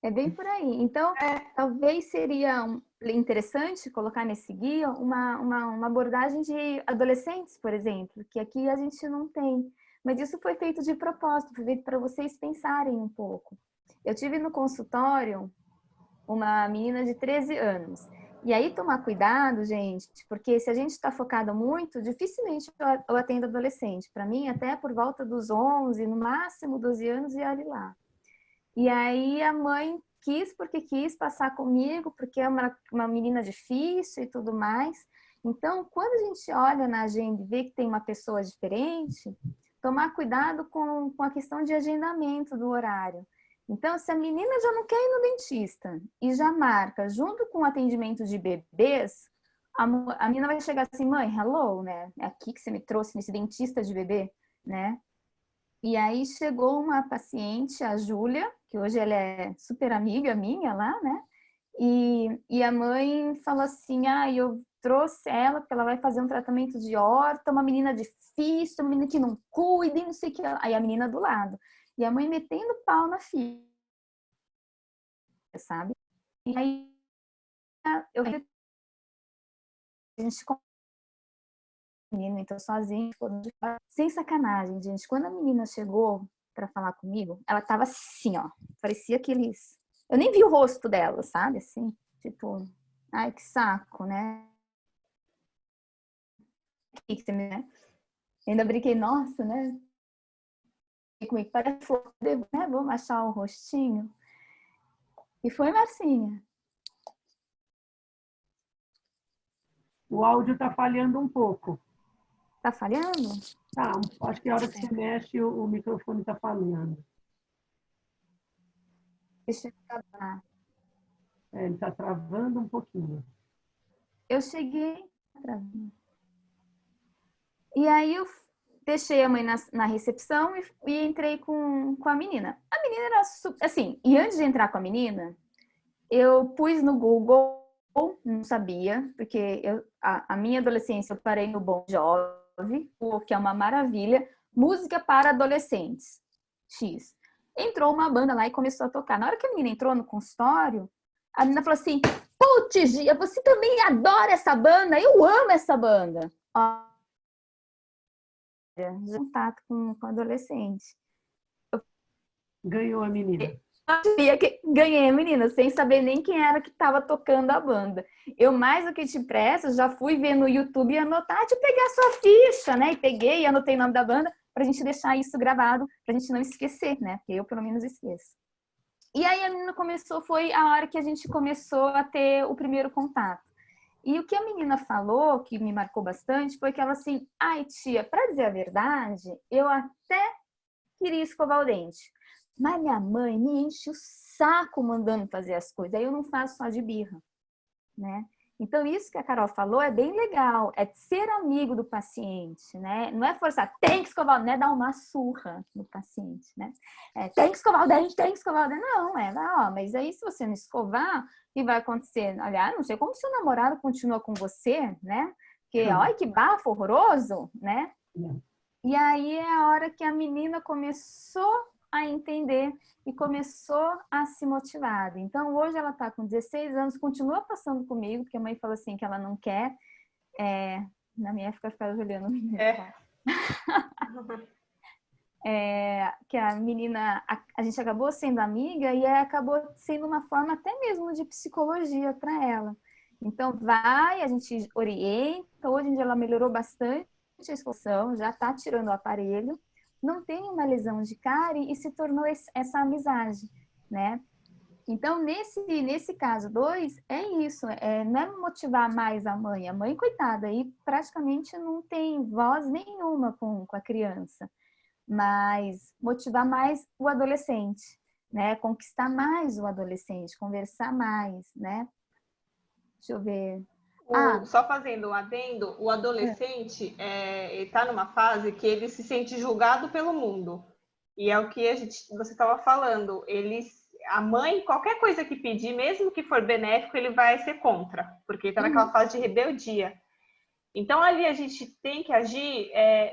É bem por aí. Então, talvez seria interessante colocar nesse guia uma abordagem de adolescentes, por exemplo, que aqui a gente não tem. Mas isso foi feito de propósito, foi feito para vocês pensarem um pouco. Eu tive no consultório uma menina de 13 anos. E aí tomar cuidado, gente, porque se a gente está focado muito, dificilmente eu atendo adolescente. Para mim, até por volta dos 11, no máximo 12 anos, e olhe lá. E aí a mãe quis, porque quis passar comigo, porque é uma menina difícil e tudo mais. Então, quando a gente olha na agenda e vê que tem uma pessoa diferente, tomar cuidado com a questão de agendamento do horário. Então, se a menina já não quer ir no dentista e já marca junto com o atendimento de bebês, a menina vai chegar assim, mãe, hello, né? É aqui que você me trouxe nesse dentista de bebê, né? E aí chegou uma paciente, a Júlia, que hoje ela é super amiga minha lá, né? E a mãe falou assim, eu trouxe ela porque ela vai fazer um tratamento de horta, uma menina difícil, uma menina que não cuida e não sei o que. Aí a menina do lado. E a mãe metendo pau na filha, sabe? E aí a gente menino entrou sozinho, sem sacanagem, gente. Quando a menina chegou para falar comigo, ela tava assim, ó, parecia aqueles... Eu nem vi o rosto dela, sabe? Assim, tipo, ai, que saco, né? Ainda brinquei, nossa, né? Comigo parece flor, né? Vamos achar o rostinho. E foi Marcinha. O áudio tá falhando um pouco. Tá falhando? Tá, acho que a hora que você mexe, o microfone tá falhando. Deixa eu acabar. Ele tá travando um pouquinho. Eu cheguei travando. E aí eu deixei a mãe na recepção e entrei com a menina. A menina era super, assim, e antes de entrar com a menina, eu pus no Google, não sabia, porque a minha adolescência eu parei no Bon Jovi, que é uma maravilha, música para adolescentes, X. Entrou uma banda lá e começou a tocar. Na hora que a menina entrou no consultório, a menina falou assim, putz, Gia, você também adora essa banda? Eu amo essa banda. Contato com adolescente. Ganhou a menina. Ganhei a menina, sem saber nem quem era que estava tocando a banda. Eu, mais do que te pressa, já fui ver no YouTube e anotar, de pegar a sua ficha, né? E peguei e anotei o nome da banda pra gente deixar isso gravado, pra gente não esquecer, né? Porque eu, pelo menos, esqueço. E aí a menina foi a hora que a gente começou a ter o primeiro contato. E o que a menina falou, que me marcou bastante, foi que ela assim, ai tia, pra dizer a verdade, eu até queria escovar o dente. Mas minha mãe me enche o saco mandando fazer as coisas. Aí eu não faço só de birra, né? Então, isso que a Carol falou é bem legal, é ser amigo do paciente, né? Não é forçar, tem que escovar, não é dar uma surra no paciente, né? Tem que escovar o dente, tem que escovar o dente. Não, mas aí se você não escovar, o que vai acontecer? Aliás, não sei como seu namorado continua com você, né? Porque, olha que bafo horroroso, né? E aí é a hora que a menina começou a entender e começou a se motivar. Então, hoje ela está com 16 anos, continua passando comigo, porque a mãe fala assim que ela não quer. Na minha época, ficava olhando o menino. Que a menina, a gente acabou sendo amiga e acabou sendo uma forma até mesmo de psicologia para ela. Então, a gente orienta. Hoje em dia ela melhorou bastante a expulsão, já está tirando o aparelho, não tem uma lesão de cárie e se tornou essa amizade, né? Então, nesse caso 2, é isso, não é motivar mais a mãe. A mãe, coitada, aí praticamente não tem voz nenhuma com a criança, mas motivar mais o adolescente, né? Conquistar mais o adolescente, conversar mais, né? Deixa eu ver... Só fazendo um adendo, o adolescente está numa fase que ele se sente julgado pelo mundo. E é o que você estava falando. A mãe, qualquer coisa que pedir, mesmo que for benéfico, ele vai ser contra, porque está naquela fase de rebeldia. Então, ali a gente tem que agir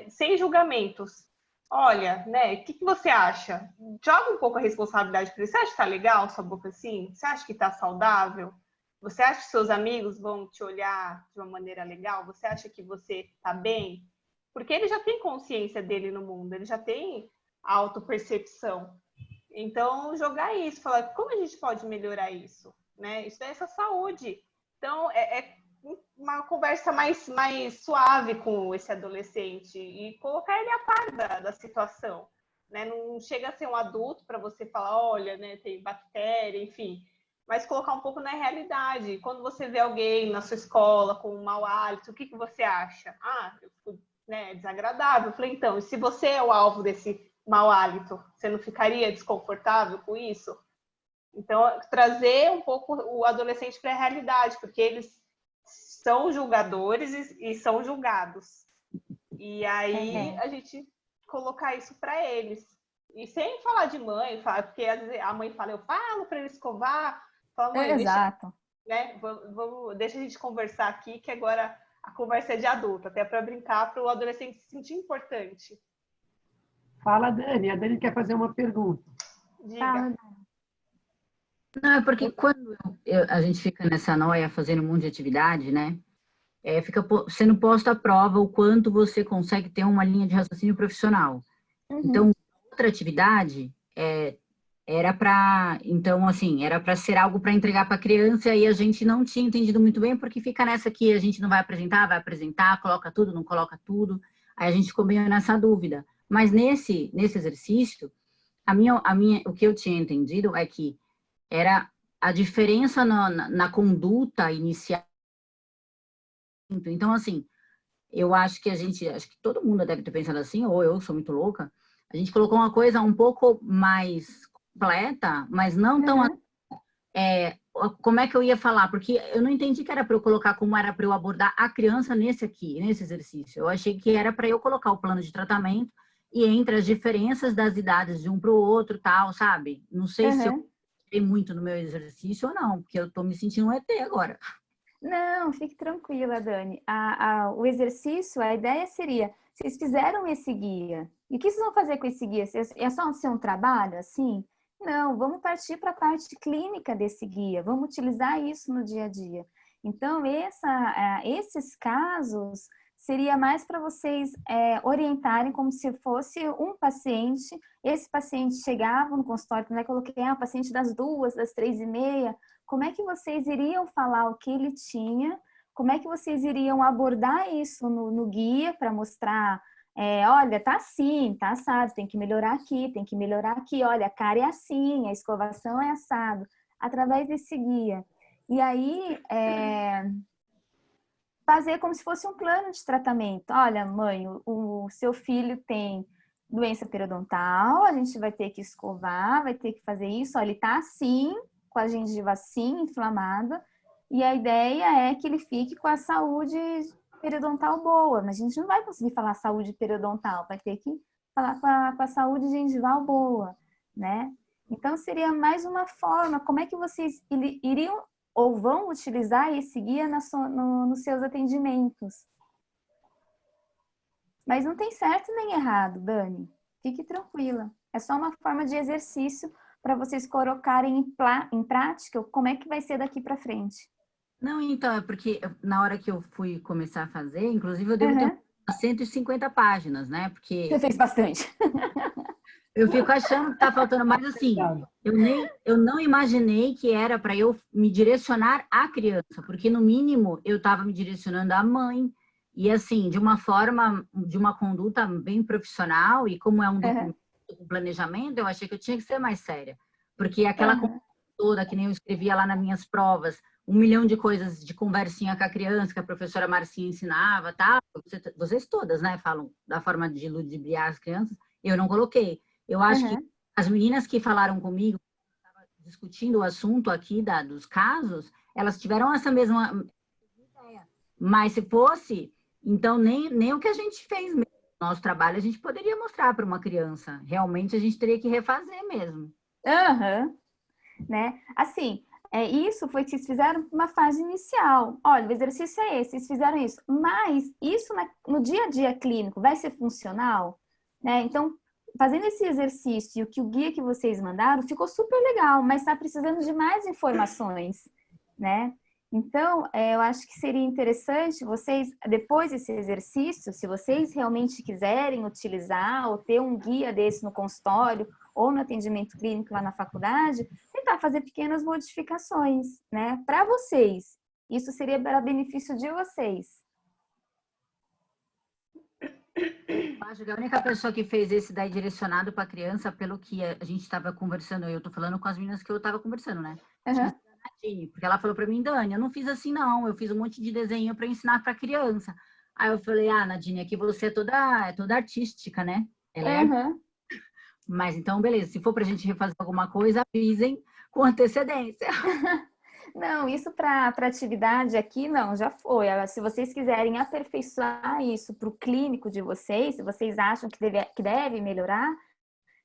sem julgamentos. Olha, né, o que você acha? Joga um pouco a responsabilidade para ele. Você acha que está legal sua boca assim? Você acha que está saudável? Você acha que seus amigos vão te olhar de uma maneira legal? Você acha que você está bem? Porque ele já tem consciência dele no mundo, ele já tem autopercepção. Então, jogar isso, falar como a gente pode melhorar isso, né? Isso é essa saúde. Então, uma conversa mais suave com esse adolescente e colocar ele a par da situação, né? Não chega a ser um adulto para você falar, olha, né, tem bactéria, enfim... Mas colocar um pouco na realidade. Quando você vê alguém na sua escola com um mau hálito, o que você acha? Eu fico, desagradável. Eu falei, então, e se você é o alvo desse mau hálito, você não ficaria desconfortável com isso? Então, trazer um pouco o adolescente para a realidade, porque eles são julgadores e são julgados. E aí, a gente colocar isso para eles. E sem falar de mãe, porque às vezes a mãe fala, eu falo para ele escovar. Fala, mãe, exato. Deixa a gente conversar aqui, que agora a conversa é de adulto, até para brincar, para o adolescente se sentir importante. Fala, Dani. A Dani quer fazer uma pergunta. Diga. Não, é porque quando a gente fica nessa noia fazendo um monte de atividade, né? Fica sendo posto à prova o quanto você consegue ter uma linha de raciocínio profissional. Então, outra atividade era para ser algo para entregar para a criança e a gente não tinha entendido muito bem, porque fica nessa que a gente não vai apresentar, coloca tudo, não coloca tudo, aí a gente ficou meio nessa dúvida. Mas nesse exercício, o que eu tinha entendido é que era a diferença na conduta inicial. Então, assim, eu acho que acho que todo mundo deve ter pensado assim, ou eu sou muito louca, a gente colocou uma coisa um pouco mais completa, mas não tão... como é que eu ia falar? Porque eu não entendi que era para eu colocar como era para eu abordar a criança nesse exercício. Eu achei que era para eu colocar o plano de tratamento e entre as diferenças das idades de um para o outro, tal, sabe? Não sei se eu fiquei muito no meu exercício ou não, porque eu estou me sentindo um ET agora. Não, fique tranquila, Dani. O exercício, a ideia seria, vocês fizeram esse guia, e o que vocês vão fazer com esse guia? É só ser um trabalho, assim? Não, vamos partir para a parte clínica desse guia, vamos utilizar isso no dia a dia. Então, esses casos seria mais para vocês orientarem como se fosse um paciente. Esse paciente chegava no consultório, como é que eu coloquei? O paciente das 2, das 3h30, como é que vocês iriam falar o que ele tinha? Como é que vocês iriam abordar isso no guia para mostrar, olha, tá assim, tá assado, tem que melhorar aqui, olha, a cara é assim, a escovação é assado, através desse guia. E aí, fazer como se fosse um plano de tratamento. Olha, mãe, o seu filho tem doença periodontal, a gente vai ter que escovar, vai ter que fazer isso, olha, ele tá assim, com a gengiva assim, inflamada, E a ideia é que ele fique com a saúde periodontal boa, mas a gente não vai conseguir falar saúde periodontal, vai ter que falar com a saúde gengival boa, né? Então, seria mais uma forma, como é que vocês iriam ou vão utilizar esse guia nos seus atendimentos? Mas não tem certo nem errado, Dani. Fique tranquila. É só uma forma de exercício para vocês colocarem em prática como é que vai ser daqui para frente. Não, então, é porque na hora que eu fui começar a fazer, inclusive eu devo ter 150 páginas, né? Porque você fez bastante. Eu fico achando que tá faltando, mas assim, eu não imaginei que era para eu me direcionar à criança, porque no mínimo eu estava me direcionando à mãe, e assim, de uma forma, de uma conduta bem profissional, e como é um documento com planejamento, eu achei que eu tinha que ser mais séria. Porque aquela conduta toda, que nem eu escrevia lá nas minhas provas, 1 milhão de coisas de conversinha com a criança, que a professora Marcinha ensinava, tá? Vocês todas, né, falam da forma de ludibriar as crianças, eu não coloquei. Eu acho que as meninas que falaram comigo, discutindo o assunto aqui dos casos, elas tiveram essa mesma ideia. Mas se fosse, então nem o que a gente fez mesmo, nosso trabalho, a gente poderia mostrar para uma criança. Realmente a gente teria que refazer mesmo. Né? Assim, isso foi que vocês fizeram uma fase inicial. Olha, o exercício é esse, vocês fizeram isso. Mas isso no dia a dia clínico vai ser funcional? Né? Então, fazendo esse exercício e o que o guia que vocês mandaram ficou super legal, mas está precisando de mais informações, né? Então, eu acho que seria interessante vocês, depois desse exercício, se vocês realmente quiserem utilizar ou ter um guia desse no consultório ou no atendimento clínico lá na faculdade, tentar fazer pequenas modificações, né? Para vocês. Isso seria para benefício de vocês. Acho que a única pessoa que fez esse daí direcionado para a criança, pelo que a gente estava conversando, eu estou falando com as meninas que eu estava conversando, né? Porque ela falou para mim, Dani, eu não fiz assim não, eu fiz um monte de desenho para ensinar para criança. Aí eu falei, Nadine, aqui você é toda artística, né? Ela é Mas então, beleza, se for para a gente refazer alguma coisa, avisem com antecedência. Não, isso para atividade aqui, não, já foi. Se vocês quiserem aperfeiçoar isso para o clínico de vocês, se vocês acham que deve melhorar,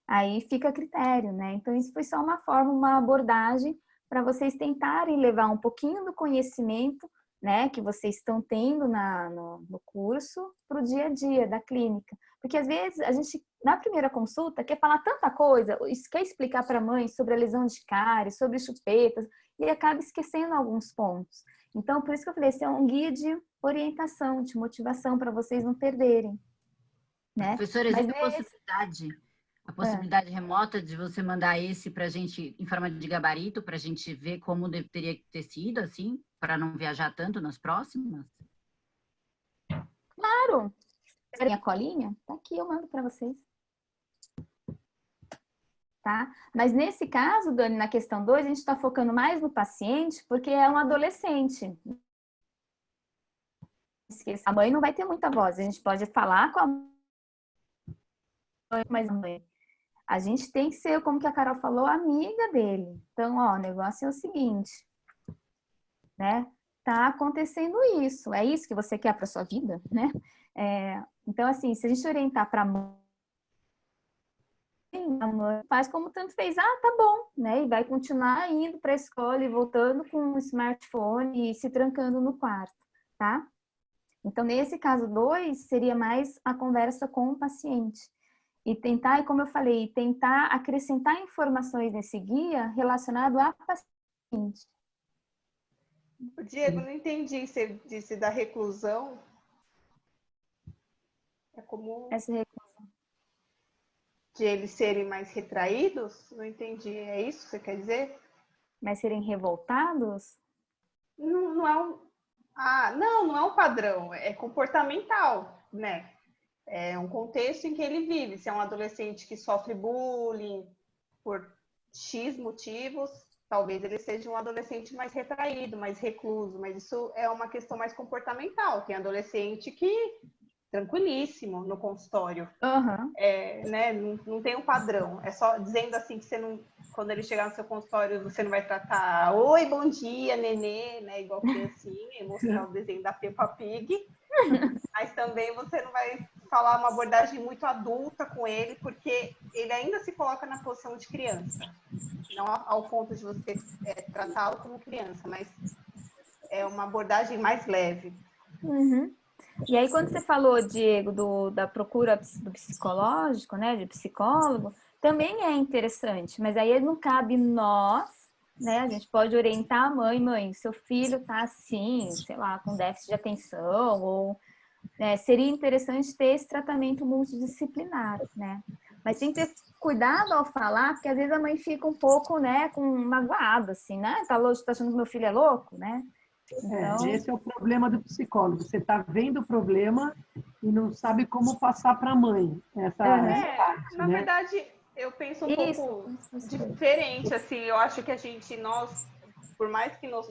aí fica a critério, né? Então, isso foi só uma forma, uma abordagem para vocês tentarem levar um pouquinho do conhecimento, né, que vocês estão tendo no curso para o dia a dia da clínica. Porque, às vezes, a gente, na primeira consulta, quer falar tanta coisa, quer explicar para a mãe sobre a lesão de cárie, sobre chupetas, e acaba esquecendo alguns pontos. Então, por isso que eu falei, esse é um guia de orientação, de motivação para vocês não perderem. Né? Professora, existe a possibilidade remota de você mandar esse para a gente em forma de gabarito, para a gente ver como teria que ter sido, assim, para não viajar tanto nas próximas? Claro! Querem a colinha? Tá aqui, eu mando para vocês. Tá? Mas nesse caso, Dani, na questão 2, a gente está focando mais no paciente porque é um adolescente. A mãe não vai ter muita voz, a gente pode falar com a mãe, mas a mãe. A gente tem que ser, como que a Carol falou, amiga dele. Então, o negócio é o seguinte, né? Tá acontecendo isso, é isso que você quer para sua vida, né? Então, assim, se a gente orientar para a mãe faz como tanto fez, tá bom, né? E vai continuar indo para a escola e voltando com o smartphone e se trancando no quarto, tá? Então, nesse caso 2, seria mais a conversa com o paciente. E tentar, como eu falei, tentar acrescentar informações nesse guia relacionado a paciente. Diego, não entendi, você disse da reclusão. É como... Essa reclusão. De eles serem mais retraídos? Não entendi. É isso que você quer dizer? Mas serem revoltados? Não é um... não é um padrão. É comportamental, né? É um contexto em que ele vive. Se é um adolescente que sofre bullying por X motivos, talvez ele seja um adolescente mais retraído, mais recluso. Mas isso é uma questão mais comportamental. Tem adolescente que... tranquilíssimo no consultório. Uhum. Né? Não tem um padrão. É só dizendo assim que você não quando ele chegar no seu consultório, você não vai tratar oi, bom dia, nenê, né? Igual criancinha, e mostrar o desenho da Peppa Pig. Mas também você não vai falar uma abordagem muito adulta com ele, porque ele ainda se coloca na posição de criança. Não ao ponto de você tratá-lo como criança, mas é uma abordagem mais leve. Uhum. E aí, quando você falou, Diego, da procura do psicológico, né, de psicólogo, também é interessante, mas aí não cabe nós, né, a gente pode orientar a mãe, seu filho tá assim, sei lá, com déficit de atenção, ou seria interessante ter esse tratamento multidisciplinar, né, mas tem que ter cuidado ao falar, porque às vezes a mãe fica um pouco, né, magoada, assim, né, tá achando que meu filho é louco, né. Então... esse é o problema do psicólogo. Você está vendo o problema e não sabe como passar para a mãe. Essa parte, na verdade, eu penso um pouco diferente. Assim, eu acho que nós, por mais que nós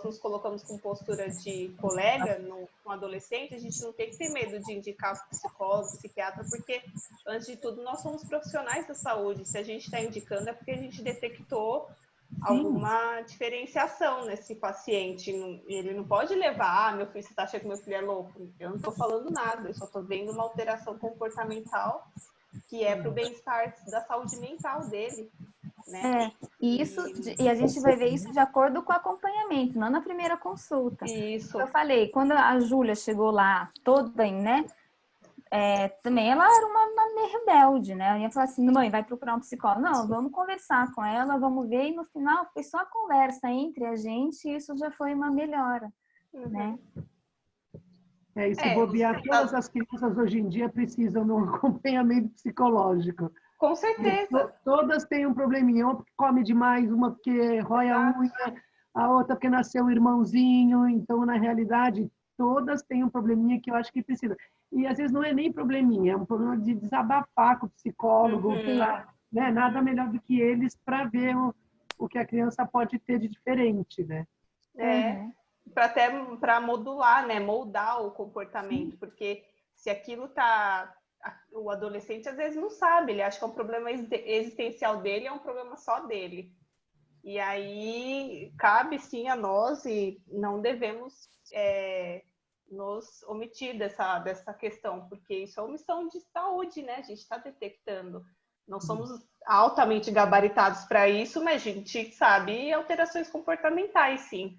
nos colocamos com postura de colega com adolescente, a gente não tem que ter medo de indicar psicólogo, psiquiatra, porque, antes de tudo, nós somos profissionais da saúde. Se a gente está indicando, é porque a gente detectou alguma diferenciação nesse paciente. Ele não pode levar, meu filho, você está achando que meu filho é louco? Eu não estou falando nada, eu só estou vendo uma alteração comportamental que é para o bem-estar da saúde mental dele, né? E a gente vai ver isso de acordo com o acompanhamento, não na primeira consulta. Isso. Eu falei, quando a Júlia chegou lá, toda, né? Também ela era uma meio rebelde, né? Eu ia falar assim, mãe, vai procurar um psicólogo. Não, vamos conversar com ela, vamos ver. E no final foi só a conversa entre a gente e isso já foi uma melhora, né? E se bobear, todas as crianças hoje em dia precisam de um acompanhamento psicológico. Com certeza. Todas têm um probleminha. Uma porque come demais, uma porque rói a unha, a outra porque nasceu um irmãozinho. Então, na realidade, todas têm um probleminha que eu acho que precisa. E às vezes não é nem probleminha, é um problema de desabafar com o psicólogo, né? Nada melhor do que eles para ver o que a criança pode ter de diferente, né? Para modular, né? Moldar o comportamento, porque se aquilo o adolescente às vezes não sabe, ele acha que é um problema existencial dele, é um problema só dele. E aí cabe sim a nós e não devemos nos omitir dessa questão, porque isso é omissão de saúde, né? A gente está detectando. Não somos altamente gabaritados para isso, mas a gente sabe alterações comportamentais, sim.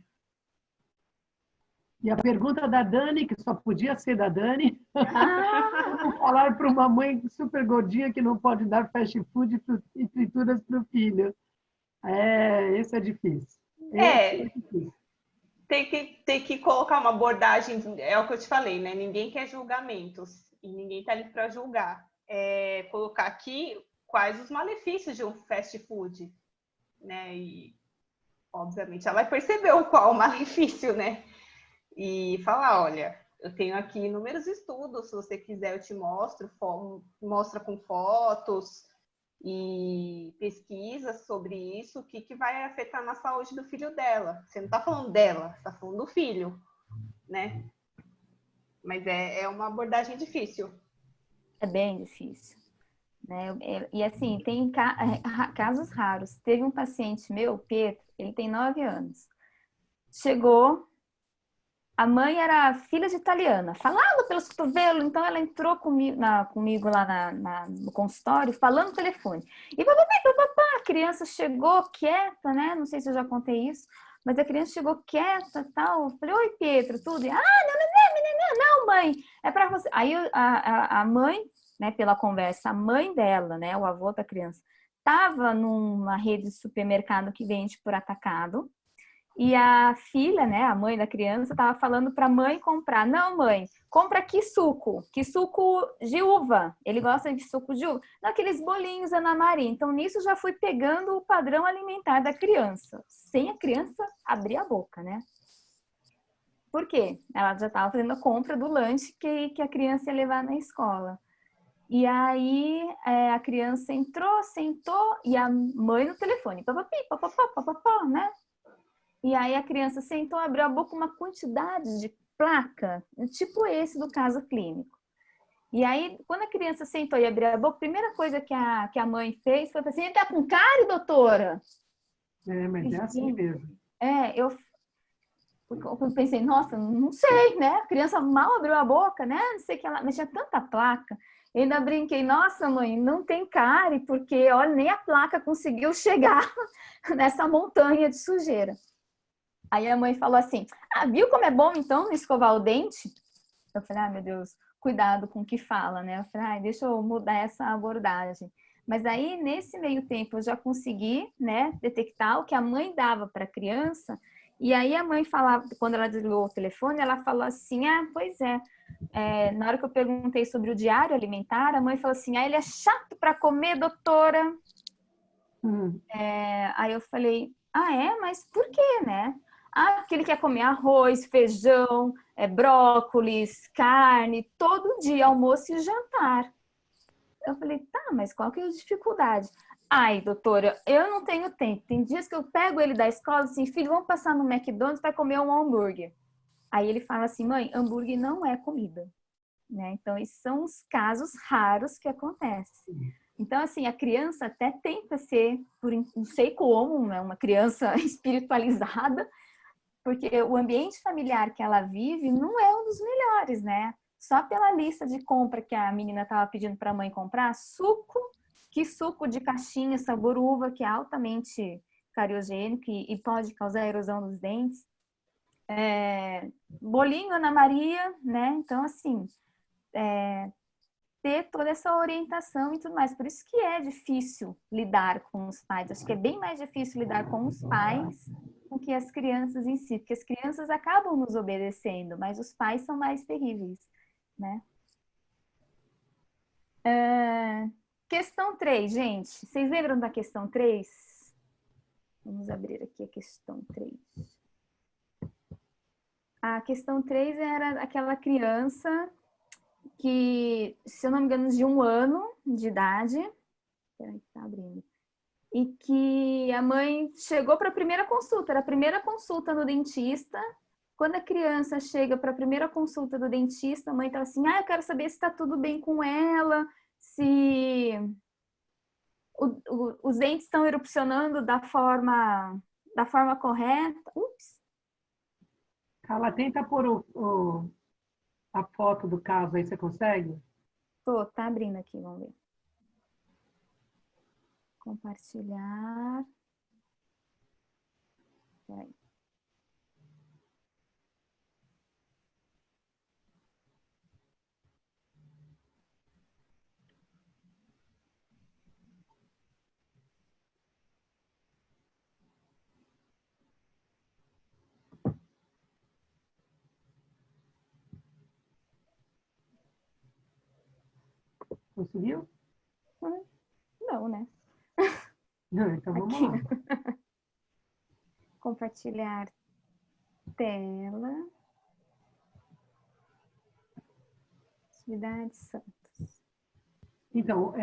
E a pergunta da Dani, que só podia ser da Dani, vou falar para uma mãe super gordinha que não pode dar fast food e frituras para o filho. Isso é difícil. É difícil. Tem que colocar uma abordagem, é o que eu te falei, né? Ninguém quer julgamentos e ninguém está ali para julgar. Colocar aqui quais os malefícios de um fast food, né? E, obviamente, ela vai perceber qual o malefício, né? E falar, olha, eu tenho aqui inúmeros estudos, se você quiser eu te mostro, mostra com fotos e pesquisas sobre isso, o que vai afetar na saúde do filho dela. Você não está falando dela, você está falando do filho, né? Mas é uma abordagem difícil. É bem difícil. Né? E assim, tem casos raros. Teve um paciente meu, Pedro, ele tem 9 anos. Chegou, a mãe era filha de italiana, falava pelos cotovelos, então ela entrou comigo lá no consultório, falando no telefone. E papapá, a criança chegou quieta, né? Não sei se eu já contei isso, mas a criança chegou quieta e tal. Eu falei, oi, Pedro, tudo. E, não, mãe, é para você. Aí a mãe, né, pela conversa, a mãe dela, né, o avô da criança, estava numa rede de supermercado que vende por atacado. E a filha, né, a mãe da criança, estava falando para a mãe comprar. Não, mãe, compra que suco de uva. Ele gosta de suco de uva. Aqueles bolinhos Ana Maria. Então, nisso já fui pegando o padrão alimentar da criança, sem a criança abrir a boca, né? Por quê? Ela já estava fazendo a compra do lanche que a criança ia levar na escola. E aí a criança entrou, sentou, e a mãe no telefone. Papapá, né? E aí a criança sentou, abriu a boca, uma quantidade de placa, tipo esse do caso clínico. E aí, quando a criança sentou e abriu a boca, a primeira coisa que a mãe fez foi assim, ele tá com cárie, doutora? Mas é assim mesmo. Eu pensei, nossa, não sei, né? A criança mal abriu a boca, né? Não sei o que ela, mas tinha tanta placa. Eu ainda brinquei, nossa, mãe, não tem cárie, porque, olha, nem a placa conseguiu chegar nessa montanha de sujeira. Aí a mãe falou assim, viu como é bom, então, não escovar o dente? Eu falei, meu Deus, cuidado com o que fala, né? Eu falei, deixa eu mudar essa abordagem. Mas aí, nesse meio tempo, eu já consegui, né, detectar o que a mãe dava para a criança. E aí a mãe falava, quando ela desligou o telefone, ela falou assim, pois é. Na hora que eu perguntei sobre o diário alimentar, a mãe falou assim, ele é chato para comer, doutora. Aí eu falei, mas por quê, né? Porque ele quer comer arroz, feijão, brócolis, carne, todo dia, almoço e jantar. Eu falei, tá, mas qual que é a dificuldade? Doutora, eu não tenho tempo. Tem dias que eu pego ele da escola assim, filho, vamos passar no McDonald's para comer um hambúrguer. Aí ele fala assim, mãe, hambúrguer não é comida, né? Então, esses são os casos raros que acontecem. Então, assim, a criança até tenta ser, não sei como, né, uma criança espiritualizada, porque o ambiente familiar que ela vive não é um dos melhores, né? Só pela lista de compra que a menina estava pedindo para a mãe comprar, suco de caixinha, sabor uva, que é altamente cariogênico e pode causar erosão dos dentes. Bolinho Ana Maria, né? Então, assim, ter toda essa orientação e tudo mais. Por isso que é difícil lidar com os pais. Acho que é bem mais difícil lidar com os pais do que as crianças em si, porque as crianças acabam nos obedecendo, mas os pais são mais terríveis, né? Questão 3, gente. Vocês lembram da questão 3? Vamos abrir aqui a questão 3. A questão 3 era aquela criança que, se eu não me engano, de 1 ano de idade, peraí, tá abrindo, e que a mãe chegou para a primeira consulta, era a primeira consulta no dentista. Quando a criança chega para a primeira consulta do dentista, a mãe tá assim, eu quero saber se está tudo bem com ela, se os dentes estão erupcionando da forma correta. Ups. Carla, tenta pôr a foto do caso aí, você consegue? Tá abrindo aqui, vamos ver. Compartilhar. Peraí. Conseguiu? Não, né? Não, então vamos lá. Compartilhar tela. Atividade Santos. Então,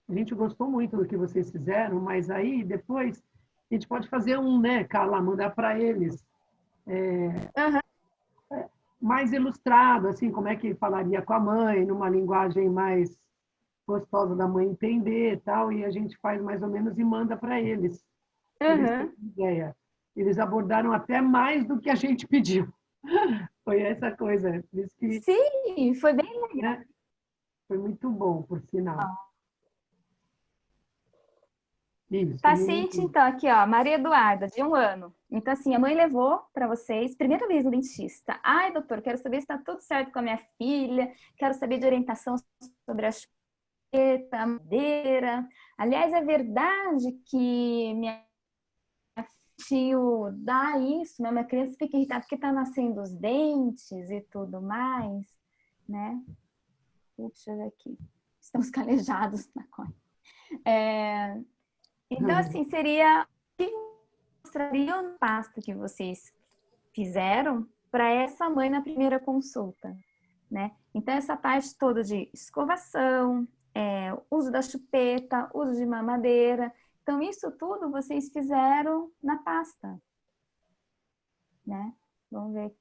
a gente gostou muito do que vocês fizeram, mas aí depois a gente pode fazer né, Carla, mandar para eles mais ilustrado, assim, como é que falaria com a mãe, numa linguagem mais gostosa da mãe entender e tal, e a gente faz mais ou menos e manda para eles. Eles têm ideia. Eles abordaram até mais do que a gente pediu. Foi essa coisa. Por isso que, sim, foi bem legal. Né? Foi muito bom, por sinal. Isso, Paciente, então, aqui, ó, Maria Eduarda, de 1 ano. Então, assim, a mãe levou para vocês, primeira vez no dentista. Doutor, quero saber se está tudo certo com a minha filha, quero saber de orientação sobre a chupeta, a madeira. Aliás, é verdade que minha tio dá isso, né? Minha criança fica irritada porque tá nascendo os dentes e tudo mais, né? Deixa eu ver aqui. Estamos calejados na coisa. Então, assim, seria que mostrariam no pasto que vocês fizeram para essa mãe na primeira consulta, né? Então, essa parte toda de escovação, uso da chupeta, uso de mamadeira. Então, isso tudo vocês fizeram na pasta, né? Vamos ver.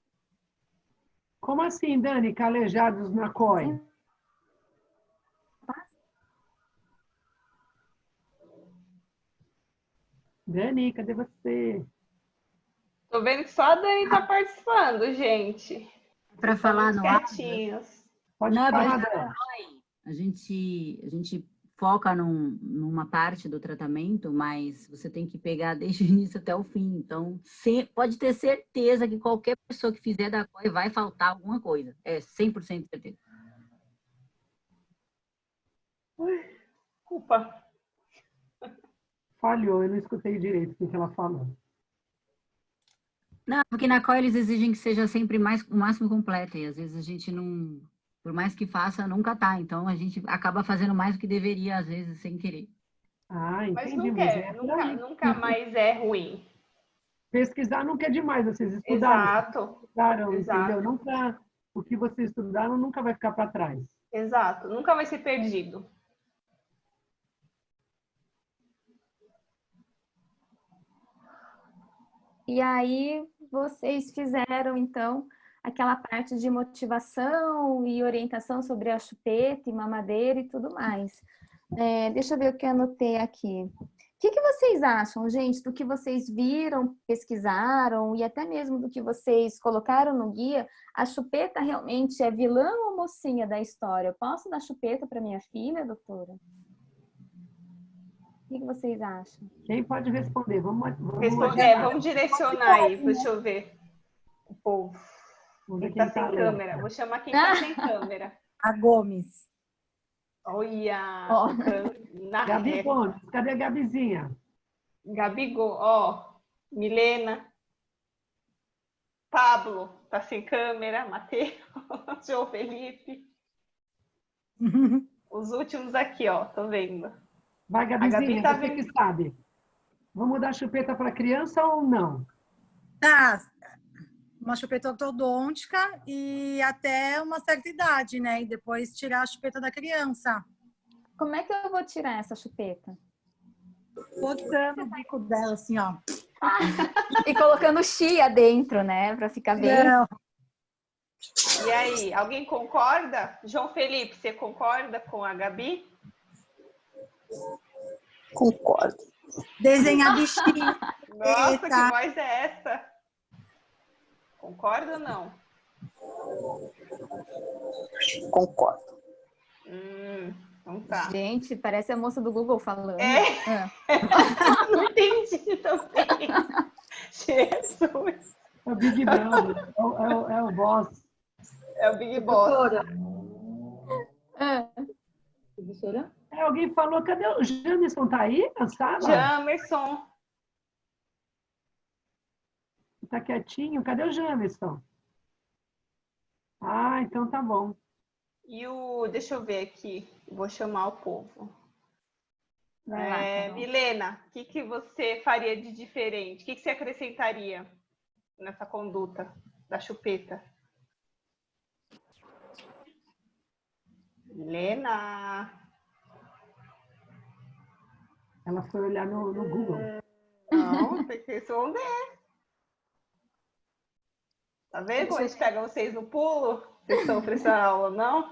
Como assim, Dani, calejados na COI? Dani, cadê você? Tô vendo que só a Dani tá participando, gente. Para falar Muito no ar, quietinhos. Pode não, falar, mas Dani. a gente foca numa parte do tratamento, mas você tem que pegar desde o início até o fim. Então, pode ter certeza que qualquer pessoa que fizer da COI vai faltar alguma coisa. É 100% certeza. Desculpa. Falhou, eu não escutei direito o que ela falou. Não, porque na COI eles exigem que seja sempre o máximo completo. E às vezes a gente não, por mais que faça, nunca tá. Então a gente acaba fazendo mais do que deveria, às vezes, sem querer. Ah, Mas entendi. nunca, nunca mais é ruim. Pesquisar nunca é demais, vocês estudaram. Exato. Estudaram, Exato. entendeu? Nunca, o que vocês estudaram nunca vai ficar para trás. Exato. Nunca vai ser perdido. E aí vocês fizeram, então, aquela parte de motivação e orientação sobre a chupeta e mamadeira e tudo mais. Deixa eu ver o que eu anotei aqui. O que vocês acham, gente, do que vocês viram, pesquisaram e até mesmo do que vocês colocaram no guia? A chupeta realmente é vilã ou mocinha da história? Eu posso dar chupeta para minha filha, doutora? O que vocês acham? Quem pode responder? Vamos direcionar aí, deixa eu ver. O povo. Quem tá sem câmera. Vou chamar quem tá sem câmera. A Gomes. Olha! Gabi Gomes, cadê a Gabizinha? Gabigol, ó. Milena. Pablo, tá sem câmera. Mateus, João Felipe. Os últimos aqui, ó, tô vendo. Vai, Gabizinha, tá você que sabe. Vamos dar chupeta para criança ou não? Tá, uma chupeta ortodôntica e até uma certa idade, né? E depois tirar a chupeta da criança. Como é que eu vou tirar essa chupeta? Botando o bico dela, assim, ó. E colocando chia dentro, né? Pra ficar bem... Não. E aí, alguém concorda? João Felipe, você concorda com a Gabi? Concordo. Desenhar bichinho. Nossa, que voz é essa? Concorda ou não? Concordo. Então tá. Gente, parece a moça do Google falando. Não entendi também. Jesus. É o Big Brother, é o boss. É o Big Boss. Professora? Alguém falou, cadê o Jamerson? Tá aí na sala? Jamerson. Tá quietinho? Cadê o Jamerson? Ah, então tá bom. E deixa eu ver aqui. Vou chamar o povo. Milena, o que você faria de diferente? O que você acrescentaria nessa conduta da chupeta? Milena. Ela foi olhar no Google. Não, tem que responder. Tá vendo como a gente pega vocês no pulo? Vocês estão prestando aula, não?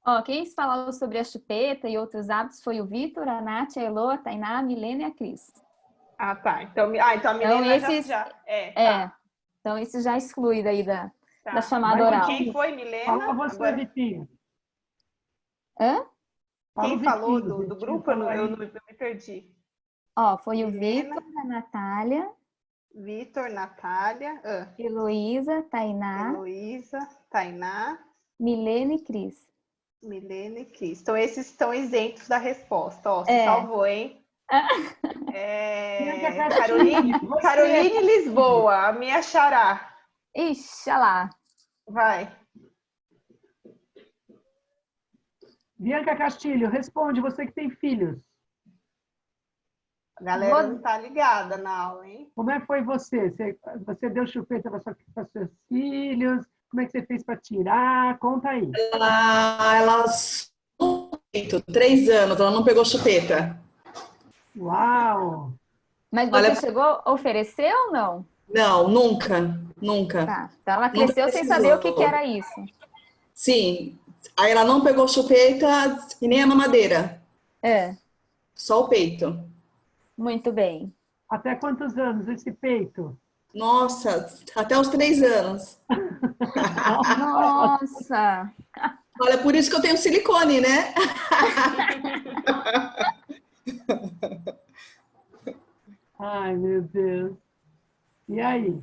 Ó, quem falou sobre a chupeta e outros hábitos foi o Vitor, a Nath, a Elô, a Tainá, a Milena e a Cris. Ah, tá. Então a Milena já... Então, esse já exclui daí da chamada oral. Quem foi, Milena? Fala você, Vitinho. Hã? Quem falou do grupo? Eu me perdi. Ó, foi o Vitor, a Natália. Vitor, Natália. Heloísa, Tainá. Milena e Cris. Milena e Cris. Então, esses estão isentos da resposta. Ó, você salvou, hein? Caroline Lisboa, a minha xará. Ixi, lá. Vai. Bianca Castilho, responde, você que tem filhos. A galera não tá ligada na aula, hein? Como é que foi você? Você deu chupeta para seus filhos? Como é que você fez para tirar? Conta aí. Ela 3 anos, ela não pegou chupeta. Uau! Mas você chegou a oferecer ou não? Não, nunca. Tá. Então ela cresceu sem saber o que era isso. Sim. Aí ela não pegou chupeta e nem a mamadeira. É. Só o peito. Muito bem. Até quantos anos esse peito? Nossa, até os 3 anos. Nossa! Olha, por isso que eu tenho silicone, né? Ai, meu Deus. E aí?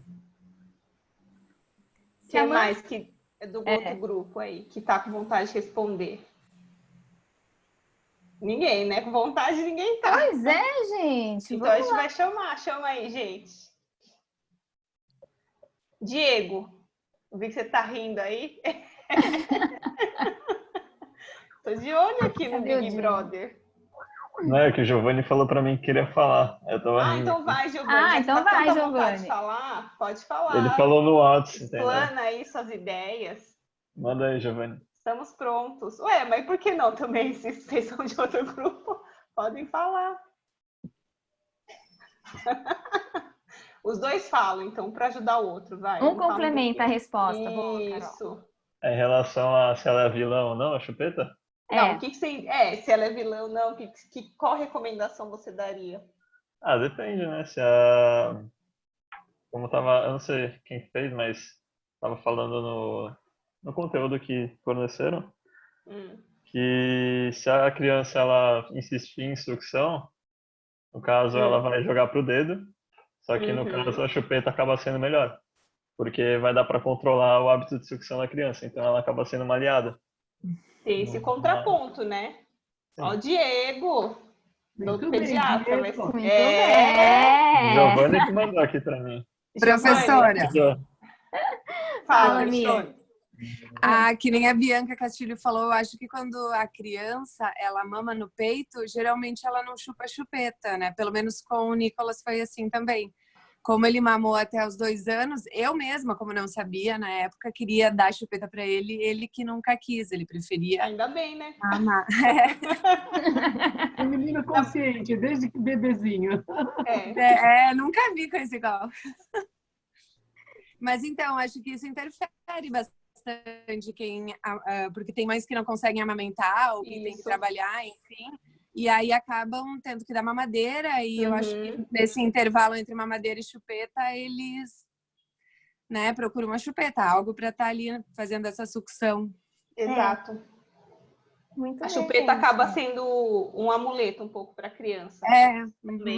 Quem mais que é do outro grupo aí, que tá com vontade de responder? Ninguém, né? Com vontade ninguém tá. Pois é, gente. Então a gente vai chamar. Chama aí, gente. Diego, eu vi que você tá rindo aí. Tô de olho aqui no Big Brother. Não, é que o Giovanni falou pra mim que queria falar. Eu tava rindo. Então vai, Giovanni. Já então tá vai, tanta Giovanni. vontade de falar? Pode falar. Ele falou no WhatsApp, entendeu? Plana aí suas ideias. Manda aí, Giovanni. Estamos prontos. Ué, mas por que não também? Se vocês são de outro grupo, podem falar. Os dois falam, então, para ajudar o outro, vai. Um complementa a resposta. Isso. É em relação a se ela é vilã ou não, a Chupeta? Não, o que você... se ela é vilã ou não, qual recomendação você daria? Depende, né? Se a... Como tava... Eu não sei quem fez, mas tava falando no conteúdo que forneceram, que se a criança ela insistir em instrução, no caso ela vai jogar pro dedo, só que no caso a chupeta acaba sendo melhor, porque vai dar para controlar o hábito de sucção da criança, então ela acaba sendo uma aliada. Tem esse contraponto, né? Ó, o Diego, do pediatra. Muito bem. Giovanni que mandou aqui para mim. Professora. Fala, Michelle. Que nem a Bianca Castilho falou, eu acho que quando a criança ela mama no peito, geralmente ela não chupa a chupeta, né? Pelo menos com o Nicolas foi assim também. Como ele mamou até os 2 anos, eu mesma, como não sabia na época, queria dar chupeta para ele que nunca quis, ele preferia. Ainda bem, né? Mamar. Um menino consciente, desde que bebezinho. Nunca vi coisa igual. Mas então, acho que isso interfere bastante porque tem mães que não conseguem amamentar ou que tem que trabalhar, enfim. E aí acabam tendo que dar mamadeira e eu acho que nesse intervalo entre mamadeira e chupeta, eles, né, procuram uma chupeta, algo para estar ali fazendo essa sucção. Exato. Muito a chupeta acaba sendo um amuleto um pouco para a criança.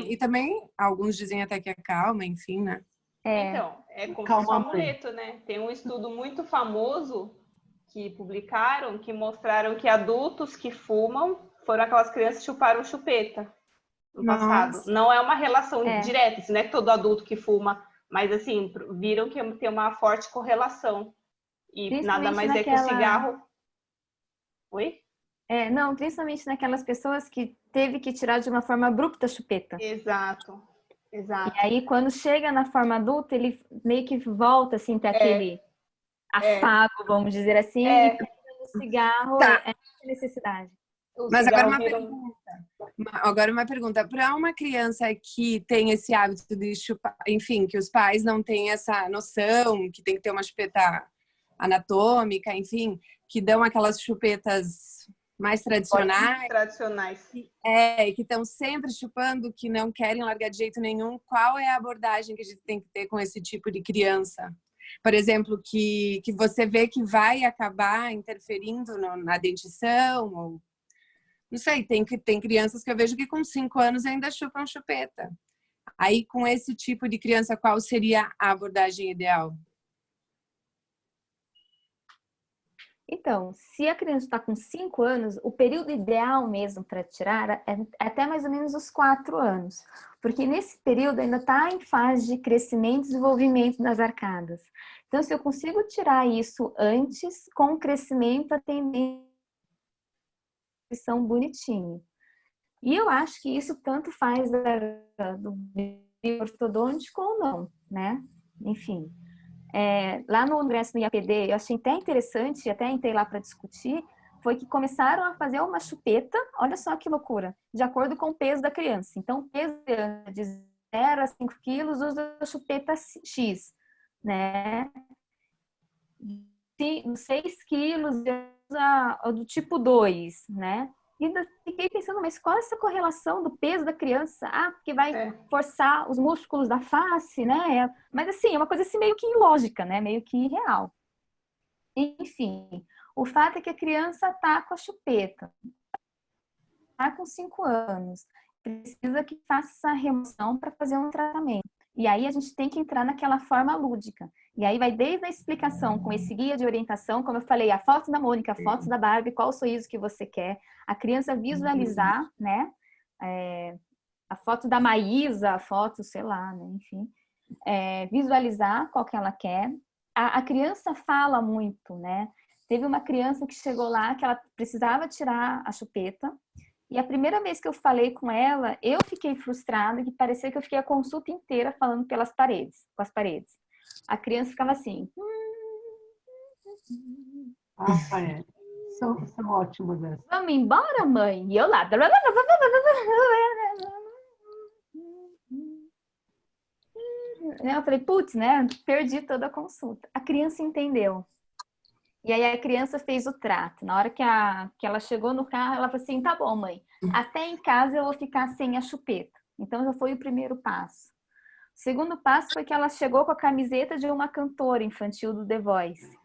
E também, alguns dizem até que acalma, enfim, né? Então, é como se fosse um amuleto, né? Tem um estudo muito famoso que publicaram, que mostraram que adultos que fumam foram aquelas crianças que chuparam chupeta no passado. Não é uma relação direta, isso não é todo adulto que fuma, mas assim, viram que tem uma forte correlação. E nada mais é que o cigarro... Oi? Não, principalmente naquelas pessoas que teve que tirar de uma forma abrupta a chupeta. Exato. E aí, quando chega na forma adulta, ele meio que volta, assim, ter aquele afago, vamos dizer assim, e o cigarro é necessidade. Mas agora uma pergunta. Para uma criança que tem esse hábito de chupar, enfim, que os pais não têm essa noção, que tem que ter uma chupeta anatômica, enfim, que dão aquelas chupetas mais tradicionais. E que estão sempre chupando, que não querem largar de jeito nenhum. Qual é a abordagem que a gente tem que ter com esse tipo de criança? Por exemplo, que você vê que vai acabar interferindo na dentição, ou... Não sei, tem crianças que eu vejo que com 5 anos ainda chupam chupeta. Aí, com esse tipo de criança, qual seria a abordagem ideal? Então, se a criança está com 5 anos, o período ideal mesmo para tirar é até mais ou menos os 4 anos. Porque nesse período ainda está em fase de crescimento e desenvolvimento das arcadas. Então, se eu consigo tirar isso antes, com o crescimento, a tendência são bonitinho. E eu acho que isso tanto faz do ortodôntico ou não, né? Enfim. Lá no ingresso no IAPD, eu achei até interessante, até entrei lá para discutir, foi que começaram a fazer uma chupeta, olha só que loucura, de acordo com o peso da criança. Então, o peso de 0 a 5 quilos usa a chupeta X, né? De 6 quilos usa do tipo 2, né? E fiquei pensando, mas qual é essa correlação do peso da criança? Ah, porque vai forçar os músculos da face, né? Mas assim, é uma coisa assim meio que ilógica, né? Meio que irreal. Enfim, o fato é que a criança tá com a chupeta, tá com 5 anos, precisa que faça essa remoção para fazer um tratamento. E aí a gente tem que entrar naquela forma lúdica. E aí vai desde a explicação com esse guia de orientação, como eu falei, a foto da Mônica, a foto da Barbie, qual o sorriso que você quer, a criança visualizar, né? A foto da Maísa, a foto, sei lá, né? Enfim. Visualizar qual que ela quer. A criança fala muito, né? Teve uma criança que chegou lá que ela precisava tirar a chupeta. E a primeira vez que eu falei com ela, eu fiquei frustrada, que parecia que eu fiquei a consulta inteira falando pelas paredes, com as paredes. A criança ficava assim. São ótimas essas. Vamos embora, mãe? E eu lá. Eu falei, putz, né? Perdi toda a consulta. A criança entendeu. E aí a criança fez o trato. Na hora que ela chegou no carro, ela falou assim, tá bom, mãe, até em casa eu vou ficar sem a chupeta. Então já foi o primeiro passo. O segundo passo foi que ela chegou com a camiseta de uma cantora infantil do The Voice.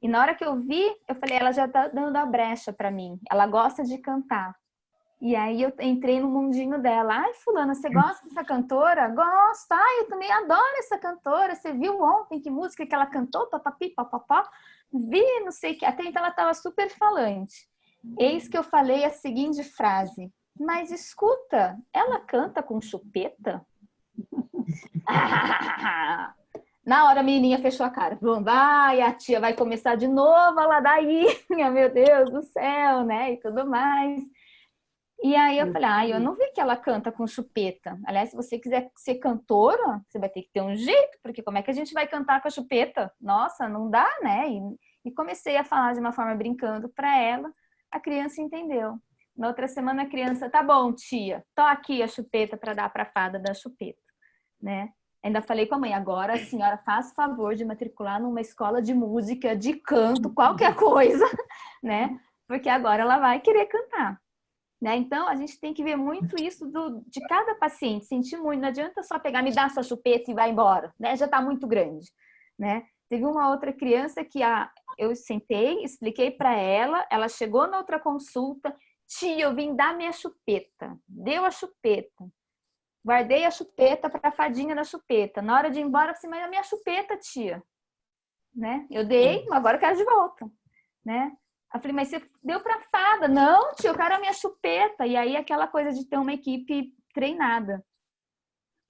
E na hora que eu vi, eu falei, ela já tá dando a brecha pra mim. Ela gosta de cantar. E aí eu entrei no mundinho dela. Ai, fulana, você gosta dessa cantora? Gosto. Ai, eu também adoro essa cantora. Você viu ontem que música que ela cantou? Papapi, papapá. Vi, não sei o que. Até então ela estava super falante. Eis que eu falei a seguinte frase. Mas escuta, ela canta com chupeta? Na hora a menininha fechou a cara. Vai, a tia vai começar de novo a ladainha, meu Deus do céu, né? E tudo mais. E aí eu falei, eu não vi que ela canta com chupeta. Aliás, se você quiser ser cantora, você vai ter que ter um jeito, porque como é que a gente vai cantar com a chupeta? Nossa, não dá, né? E comecei a falar de uma forma brincando para ela, a criança entendeu. Na outra semana a criança, tá bom, tia, tô aqui a chupeta para dar para a fada da chupeta, né? Ainda falei com a mãe, agora a senhora faz favor de matricular numa escola de música, de canto, qualquer coisa, né? Porque agora ela vai querer cantar. Né? Então, a gente tem que ver muito isso de cada paciente, sentir muito. Não adianta só pegar, me dar sua chupeta e vai embora, né? Já está muito grande. Né? Teve uma outra criança que eu sentei, expliquei para ela chegou na outra consulta, tia, eu vim dar minha chupeta. Deu a chupeta. Guardei a chupeta para a fadinha da chupeta. Na hora de ir embora, eu falei, mas a minha chupeta, tia. Né? Eu dei, mas agora eu quero de volta. Né? Eu falei, mas você deu pra fada? Não, tio, eu quero a minha chupeta. E aí aquela coisa de ter uma equipe treinada.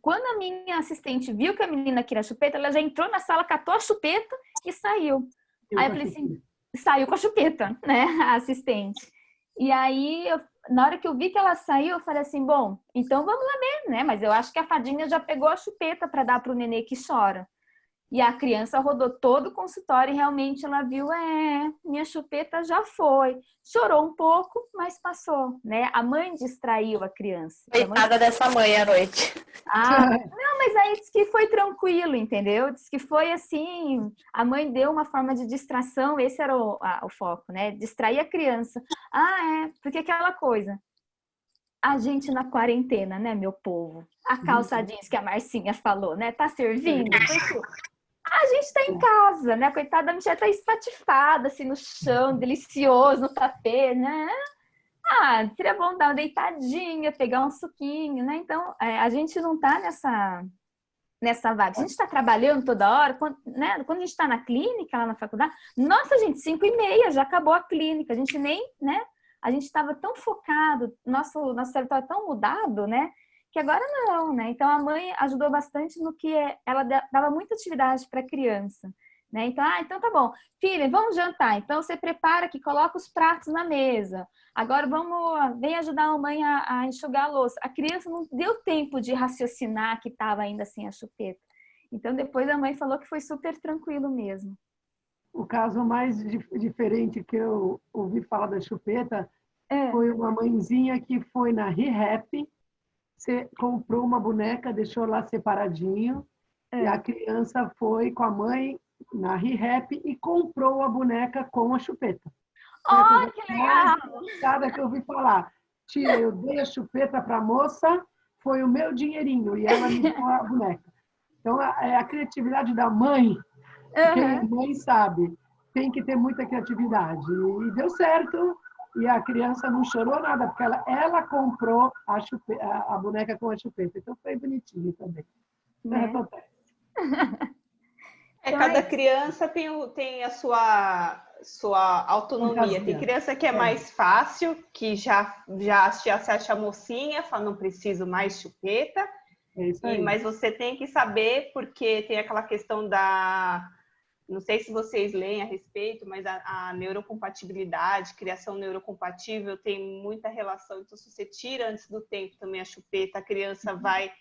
Quando a minha assistente viu que a menina queria a chupeta, ela já entrou na sala, catou a chupeta e saiu. Aí eu falei assim, saiu com a chupeta, né, a assistente. E aí, na hora que eu vi que ela saiu, eu falei assim, bom, então vamos lá ver, né? Mas eu acho que a fadinha já pegou a chupeta para dar pro nenê que chora. E a criança rodou todo o consultório e realmente ela viu, minha chupeta já foi. Chorou um pouco, mas passou, né? A mãe distraiu a criança. Coitada dessa mãe à noite. Não, mas aí disse que foi tranquilo, entendeu? Diz que foi assim, a mãe deu uma forma de distração, esse era o foco, né? Distrair a criança. Porque aquela coisa, a gente na quarentena, né, meu povo? A calça jeans que a Marcinha falou, né? Tá servindo? A gente tá em casa, né? Coitada da Michelle tá espatifada, assim, no chão, delicioso, no tapete, né? Seria bom dar uma deitadinha, pegar um suquinho, né? Então, a gente não tá nessa vibe. Se a gente tá trabalhando toda hora, quando a gente tá na clínica, lá na faculdade, nossa, gente, 5h30, já acabou a clínica. A gente nem, né? A gente tava tão focado, nosso cérebro tava tão mudado, né? Que agora não, né? Então a mãe ajudou bastante no que ela dava muita atividade para a criança, né? Então, então tá bom, filha, vamos jantar. Então você prepara aqui, coloca os pratos na mesa. Agora vem ajudar a mãe a enxugar a louça. A criança não deu tempo de raciocinar que estava ainda sem a chupeta. Então depois a mãe falou que foi super tranquilo mesmo. O caso mais diferente que eu ouvi falar da chupeta foi uma mãezinha que foi na ReHap. Você comprou uma boneca, deixou lá separadinho, e a criança foi com a mãe na ReHap e comprou a boneca com a chupeta. Oh, que legal! Cada que eu ouvi falar. Tia, eu dei a chupeta para a moça, foi o meu dinheirinho, e ela me deu a boneca. Então, a criatividade da mãe, quem é mãe sabe, tem que ter muita criatividade. E deu certo, e a criança não chorou nada, porque ela comprou a boneca com a chupeta. Então, foi bonitinho também. Acontece. Cada criança tem a sua autonomia. Tem criança que é mais fácil, que já se acha mocinha, fala, não preciso mais chupeta. É isso aí. Mas você tem que saber, porque tem aquela questão da... Não sei se vocês leem a respeito, mas a neurocompatibilidade, criação neurocompatível tem muita relação. Então, se você tira antes do tempo também a chupeta, a criança vai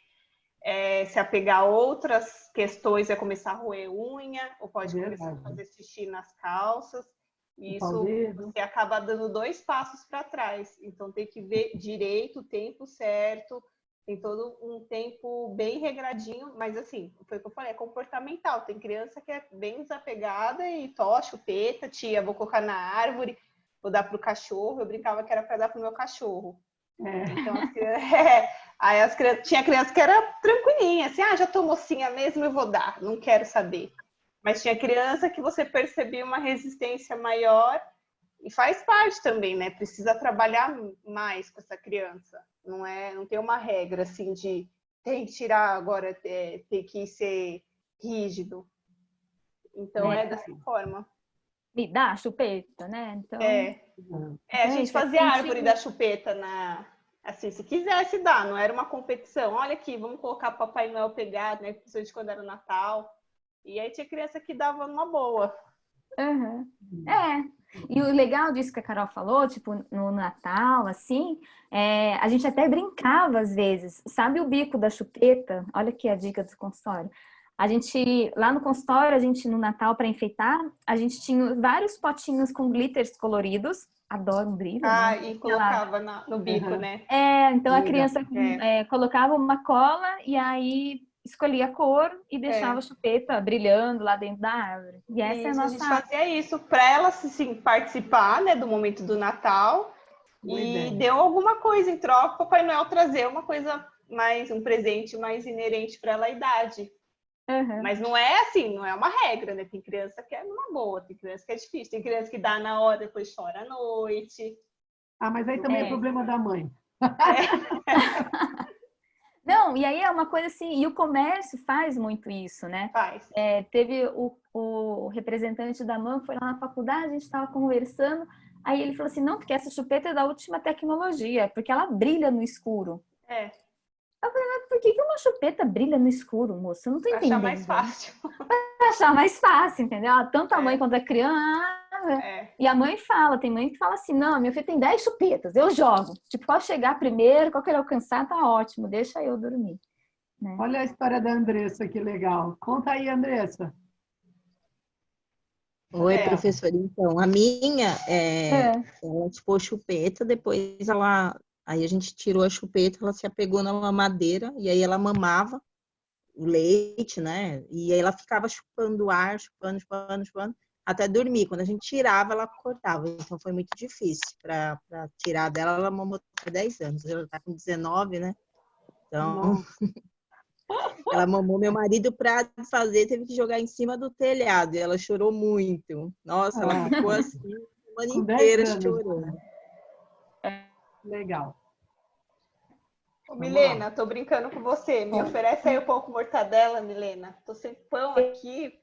se apegar a outras questões, vai começar a roer unha, ou pode começar a fazer xixi nas calças. E isso você acaba dando 2 passos para trás. Então, tem que ver direito o tempo certo. Tem todo um tempo bem regradinho, mas assim, foi o que eu falei, é comportamental. Tem criança que é bem desapegada e tocha, chupeta, tia, vou colocar na árvore, vou dar para o cachorro. Eu brincava que era para dar para o meu cachorro. Então, as crianças, tinha criança que era tranquilinha, assim, já tô mocinha mesmo, eu vou dar, não quero saber. Mas tinha criança que você percebia uma resistência maior e faz parte também, né? Precisa trabalhar mais com essa criança. Não tem uma regra assim de tem que tirar agora, tem que ser rígido. Então é dessa forma. Me dá a chupeta, né? Então, a gente fazia a árvore da chupeta assim, se quisesse dar, não era uma competição. Olha aqui, vamos colocar Papai Noel pegar, né? Principalmente quando era Natal. E aí tinha criança que dava numa boa. E o legal disso que a Carol falou, tipo, no Natal, assim, a gente até brincava às vezes. Sabe o bico da chupeta? Olha aqui a dica do consultório. Lá no consultório, no Natal, para enfeitar, a gente tinha vários potinhos com glitters coloridos. Adoro um brilho, né? E colocava no bico, né? Então a criança colocava uma cola e aí escolhia a cor e deixava a chupeta brilhando lá dentro da árvore. E essa é a nossa... A gente fazia isso para ela participar, né, do momento do Natal. Deu alguma coisa em troca, o Papai Noel trazer uma coisa mais, um presente mais inerente para ela a idade. Mas não é assim, não é uma regra, né? Tem criança que é numa boa, tem criança que é difícil, tem criança que dá na hora, depois chora à noite. Mas aí também é problema da mãe. Não, e aí é uma coisa assim, e o comércio faz muito isso, né? Faz. Teve o representante da MAN, foi lá na faculdade, a gente estava conversando, aí ele falou assim, não, porque essa chupeta é da última tecnologia, porque ela brilha no escuro. Eu falei, mas por que uma chupeta brilha no escuro, moça? Eu não tô entendendo. Achar mais fácil. Pra achar mais fácil, entendeu? Tanto a mãe quanto a criança. E a mãe fala, tem mãe que fala assim, não, minha filha tem 10 chupetas, eu jogo. Tipo, qual chegar primeiro, qual que ele alcançar, tá ótimo, deixa eu dormir. Né? Olha a história da Andressa, que legal. Conta aí, Andressa. Oi, professora. Então, a minha, ela tipo chupeta, depois aí a gente tirou a chupeta, ela se apegou na mamadeira, e aí ela mamava o leite, né? E aí ela ficava chupando o ar, chupando, até dormir. Quando a gente tirava, ela cortava. Então foi muito difícil para tirar dela. Ela mamou por 10 anos. Ela tá com 19, né? Então, ela mamou meu marido para fazer, teve que jogar em cima do telhado. E ela chorou muito. Nossa, ela ficou assim, a semana inteira chorando. Legal. Milena, tô brincando com você. Me oferece aí um pouco mortadela, Milena. Tô sem pão aqui.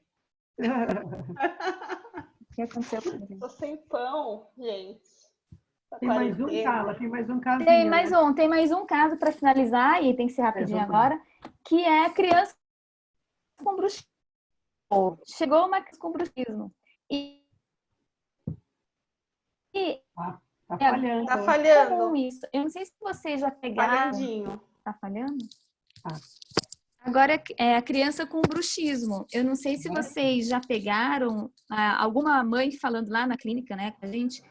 O que aconteceu? Tô sem pão, gente. Tem mais um, Carla? Tem mais um caso. Tem mais um caso para finalizar, e tem que ser rapidinho agora, que é criança com bruxismo. Chegou uma criança com bruxismo. Tá falhando. Tá falhando. Isso. Eu não sei se vocês já pegaram. Falhadinho. Tá falhando? Agora é a criança com bruxismo. Eu não sei se vocês já pegaram alguma mãe falando lá na clínica, né, com a gente.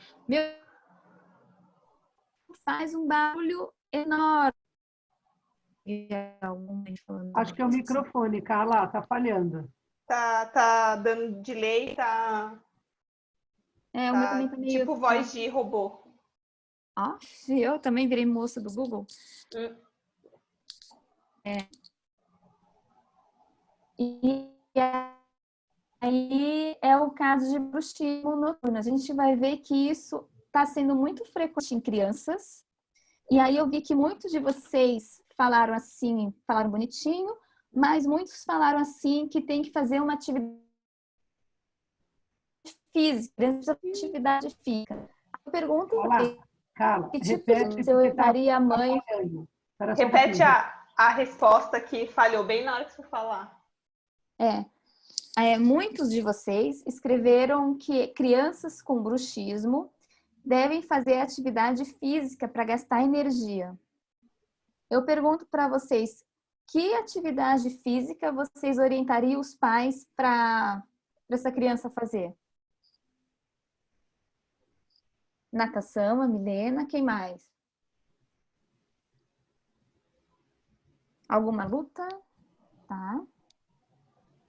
Faz um barulho enorme. Acho que é o microfone, Carla, tá falhando. Tá dando delay, tá. É, o meu também tá meio... Tipo voz de robô. Eu também virei moça do Google. E aí é o caso de bruxismo noturno. A gente vai ver que isso está sendo muito frequente em crianças. E aí eu vi que muitos de vocês falaram assim, falaram bonitinho, mas muitos falaram assim que tem que fazer uma atividade física, dentro da atividade física. Eu pergunto Carla, que tipo de eu orientaria a mãe... Repete a resposta que falhou bem na hora que você falar. Muitos de vocês escreveram que crianças com bruxismo devem fazer atividade física para gastar energia. Eu pergunto para vocês, que atividade física vocês orientariam os pais para essa criança fazer? Natação, a Milena, quem mais? Alguma luta? Tá.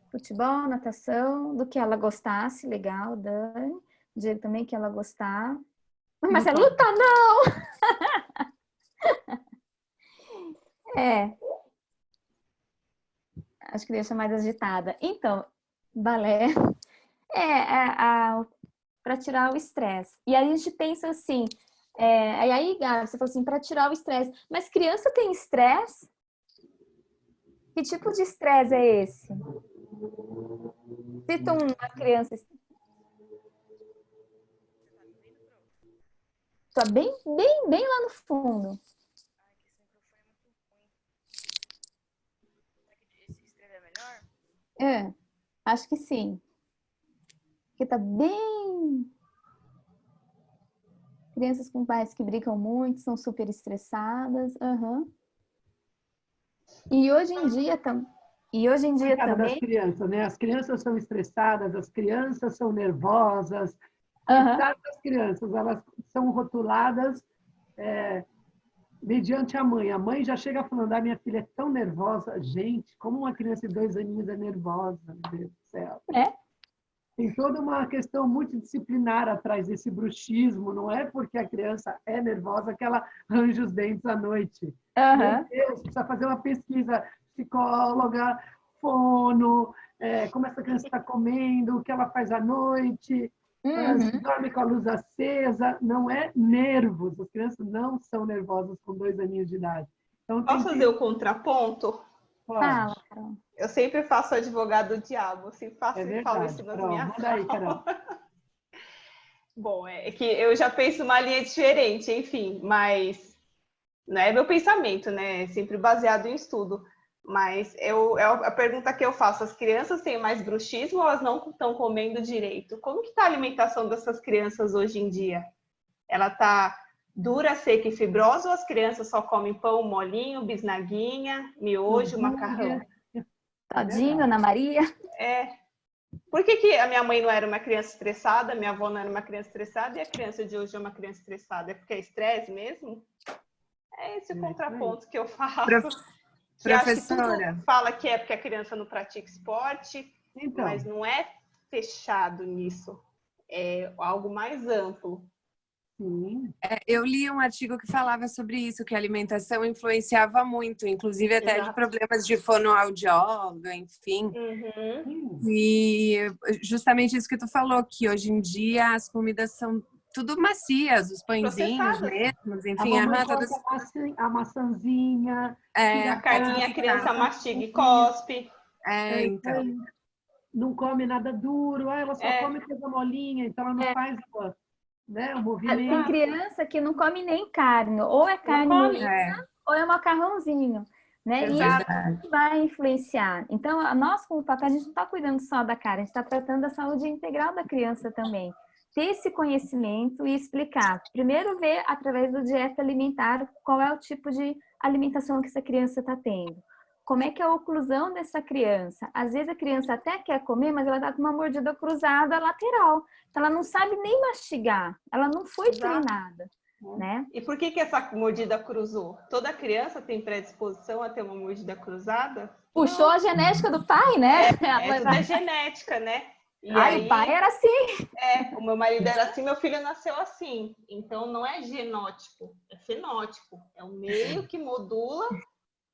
Futebol, natação, do que ela gostasse, legal, Dani. Diego também que ela gostar. Mas é luta, não! Acho que deixa mais agitada. Então, balé para tirar o estresse. E aí a gente pensa assim, e aí, Gabi, você falou assim, para tirar o estresse. Mas criança tem estresse? Que tipo de estresse é esse? Cita uma criança. Tá bem lá no fundo. Acho que sim. Porque tá bem... Crianças com pais que brigam muito, são super estressadas. E hoje em dia também... das crianças, né? As crianças são estressadas, as crianças são nervosas. As crianças, elas são rotuladas mediante a mãe. A mãe já chega falando, minha filha é tão nervosa. Gente, como uma criança de 2 aninhos é nervosa, meu Deus do céu. Tem toda uma questão multidisciplinar atrás desse bruxismo. Não é porque a criança é nervosa que ela arranja os dentes à noite. Meu Deus, precisa fazer uma pesquisa. Psicóloga, fono, como essa criança está comendo, o que ela faz à noite, se dorme com a luz acesa. Não é nervos. As crianças não são nervosas com 2 aninhos de idade. Então, posso fazer o contraponto? Fala, Carol. Eu sempre faço advogado do diabo. Sempre faço falo isso nas minhas aulas. Aí, Carol. Bom, é que eu já penso uma linha diferente, enfim, mas não é meu pensamento, né? É sempre baseado em estudo. Mas a pergunta que eu faço, as crianças têm mais bruxismo ou elas não estão comendo direito? Como que está a alimentação dessas crianças hoje em dia? Ela está dura, seca e fibrosa ou as crianças só comem pão molinho, bisnaguinha, miojo, macarrão? Tadinho, Ana Maria. Por que a minha mãe não era uma criança estressada, a minha avó não era uma criança estressada e a criança de hoje é uma criança estressada? É porque é estresse mesmo? É esse o contraponto que eu faço. Professora, fala que é porque a criança não pratica esporte, mas não é fechado nisso. É algo mais amplo. Eu li um artigo que falava sobre isso, que a alimentação influenciava muito, inclusive até de problemas de fonoaudióloga, enfim. E justamente isso que tu falou, que hoje em dia as comidas são tudo macias, os pãezinhos mesmos, enfim. A maçãzinha. A carninha, a criança mastiga e cospe. Então. Não come nada duro, ela só come coisa molinha, então ela não faz o movimento. Tem criança que não come nem carne, ou é carne moída, ou é macarrãozinho. Né? E isso vai influenciar. Então, nós como papai, a gente não está cuidando só da cara, a gente está tratando da saúde integral da criança também. Ter esse conhecimento e explicar. Primeiro ver, através do dieta alimentar, qual é o tipo de alimentação que essa criança está tendo. Como é que é a oclusão dessa criança? Às vezes a criança até quer comer, mas ela está com uma mordida cruzada lateral. Então ela não sabe nem mastigar. Ela não foi treinada. Né? E por que essa mordida cruzou? Toda criança tem predisposição a ter uma mordida cruzada? Puxou a genética do pai, né? Tudo é genética, né? O pai era assim. O meu marido era assim, meu filho nasceu assim. Então, não é genótipo, é fenótipo. É o meio que modula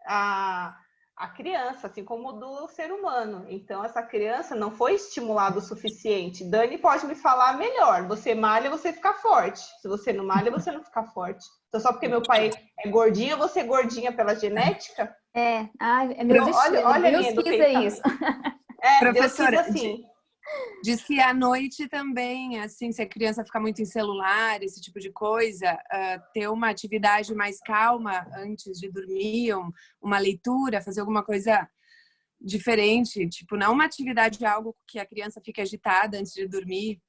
a criança, assim como modula o ser humano. Então, essa criança não foi estimulada o suficiente. Dani pode me falar melhor. Você malha, você fica forte. Se você não malha, você não fica forte. Então, só porque meu pai é gordinho, você é gordinha pela genética? Meu destino. Olha a Deus linha do quis pensamento. isso. Professora, Deus quis assim. Diz que à noite também, assim, se a criança ficar muito em celular, esse tipo de coisa, ter uma atividade mais calma antes de dormir, uma leitura, fazer alguma coisa diferente, tipo, não uma atividade, algo que a criança fique agitada antes de dormir.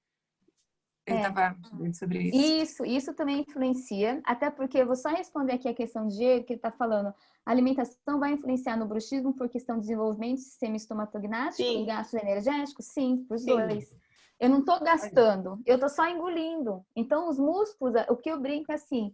Ele estava falando sobre isso. Isso também influencia, até porque eu vou só responder aqui a questão de Diego, que ele está falando. A alimentação vai influenciar no bruxismo por questão de desenvolvimento do sistema estomatognático e gastos energéticos? Sim, os dois. Eu não estou gastando, eu estou só engolindo. Então, os músculos, o que eu brinco é assim,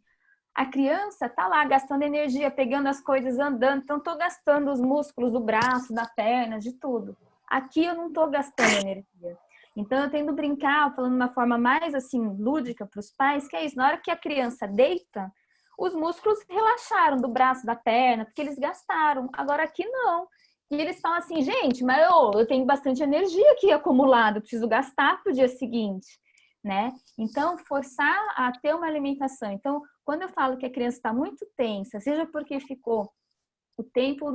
a criança está lá gastando energia, pegando as coisas, andando, então estou gastando os músculos do braço, da perna, de tudo. Aqui eu não estou gastando energia. Então, eu tento brincar, falando de uma forma mais, assim, lúdica para os pais, que é isso. Na hora que a criança deita, os músculos relaxaram do braço, da perna, porque eles gastaram. Agora, aqui não. E eles falam assim, gente, mas eu tenho bastante energia aqui acumulada, eu preciso gastar para o dia seguinte, né? Então, forçar a ter uma alimentação. Então, quando eu falo que a criança está muito tensa, seja porque ficou o tempo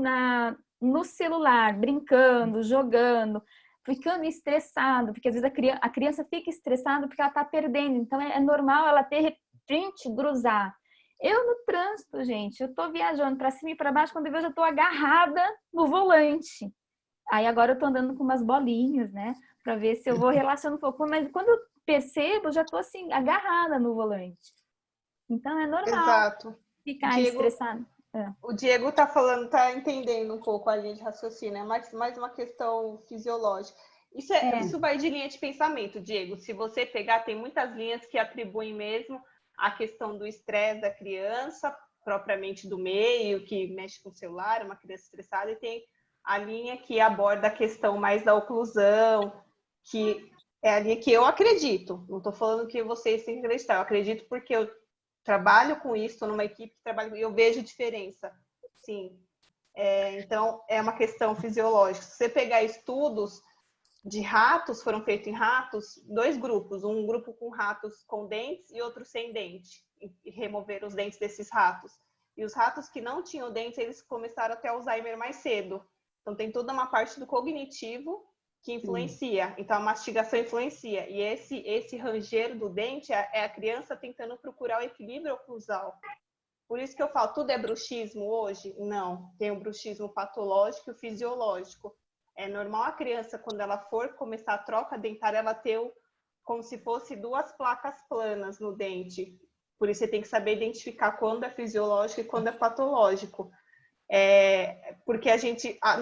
no celular, brincando, jogando, ficando estressado, porque às vezes a criança fica estressada porque ela está perdendo. Então, é normal ela, de repente, gruzar. Eu, no trânsito, gente, eu estou viajando para cima e para baixo, quando eu vejo, eu estou agarrada no volante. Aí, agora eu estou andando com umas bolinhas, né? Para ver se eu vou relaxando um pouco. Mas quando eu percebo, eu já estou, assim, agarrada no volante. Então, é normal ficar estressado. O Diego está falando, está entendendo um pouco a linha de raciocínio, é mais uma questão fisiológica. Isso vai de linha de pensamento, Diego. Se você pegar, tem muitas linhas que atribuem mesmo a questão do estresse da criança, propriamente do meio, que mexe com o celular, uma criança estressada, e tem a linha que aborda a questão mais da oclusão, que é a linha que eu acredito. Não estou falando que vocês têm que acreditar, eu acredito porque eu trabalho com isso, estou numa equipe que trabalha, e eu vejo diferença, sim. Então, é uma questão fisiológica. Se você pegar estudos de ratos, foram feitos em ratos, 2 grupos, um grupo com ratos com dentes e outro sem dente, e removeram os dentes desses ratos. E os ratos que não tinham dentes, eles começaram a ter Alzheimer mais cedo. Então, tem toda uma parte do cognitivo que influencia. Então, a mastigação influencia. E esse ranger do dente é a criança tentando procurar o equilíbrio oclusal. Por isso que eu falo, tudo é bruxismo hoje? Não. Tem o bruxismo patológico e o fisiológico. É normal a criança, quando ela for começar a troca dentária, ela ter como se fosse 2 placas planas no dente. Por isso você tem que saber identificar quando é fisiológico e quando é patológico. Porque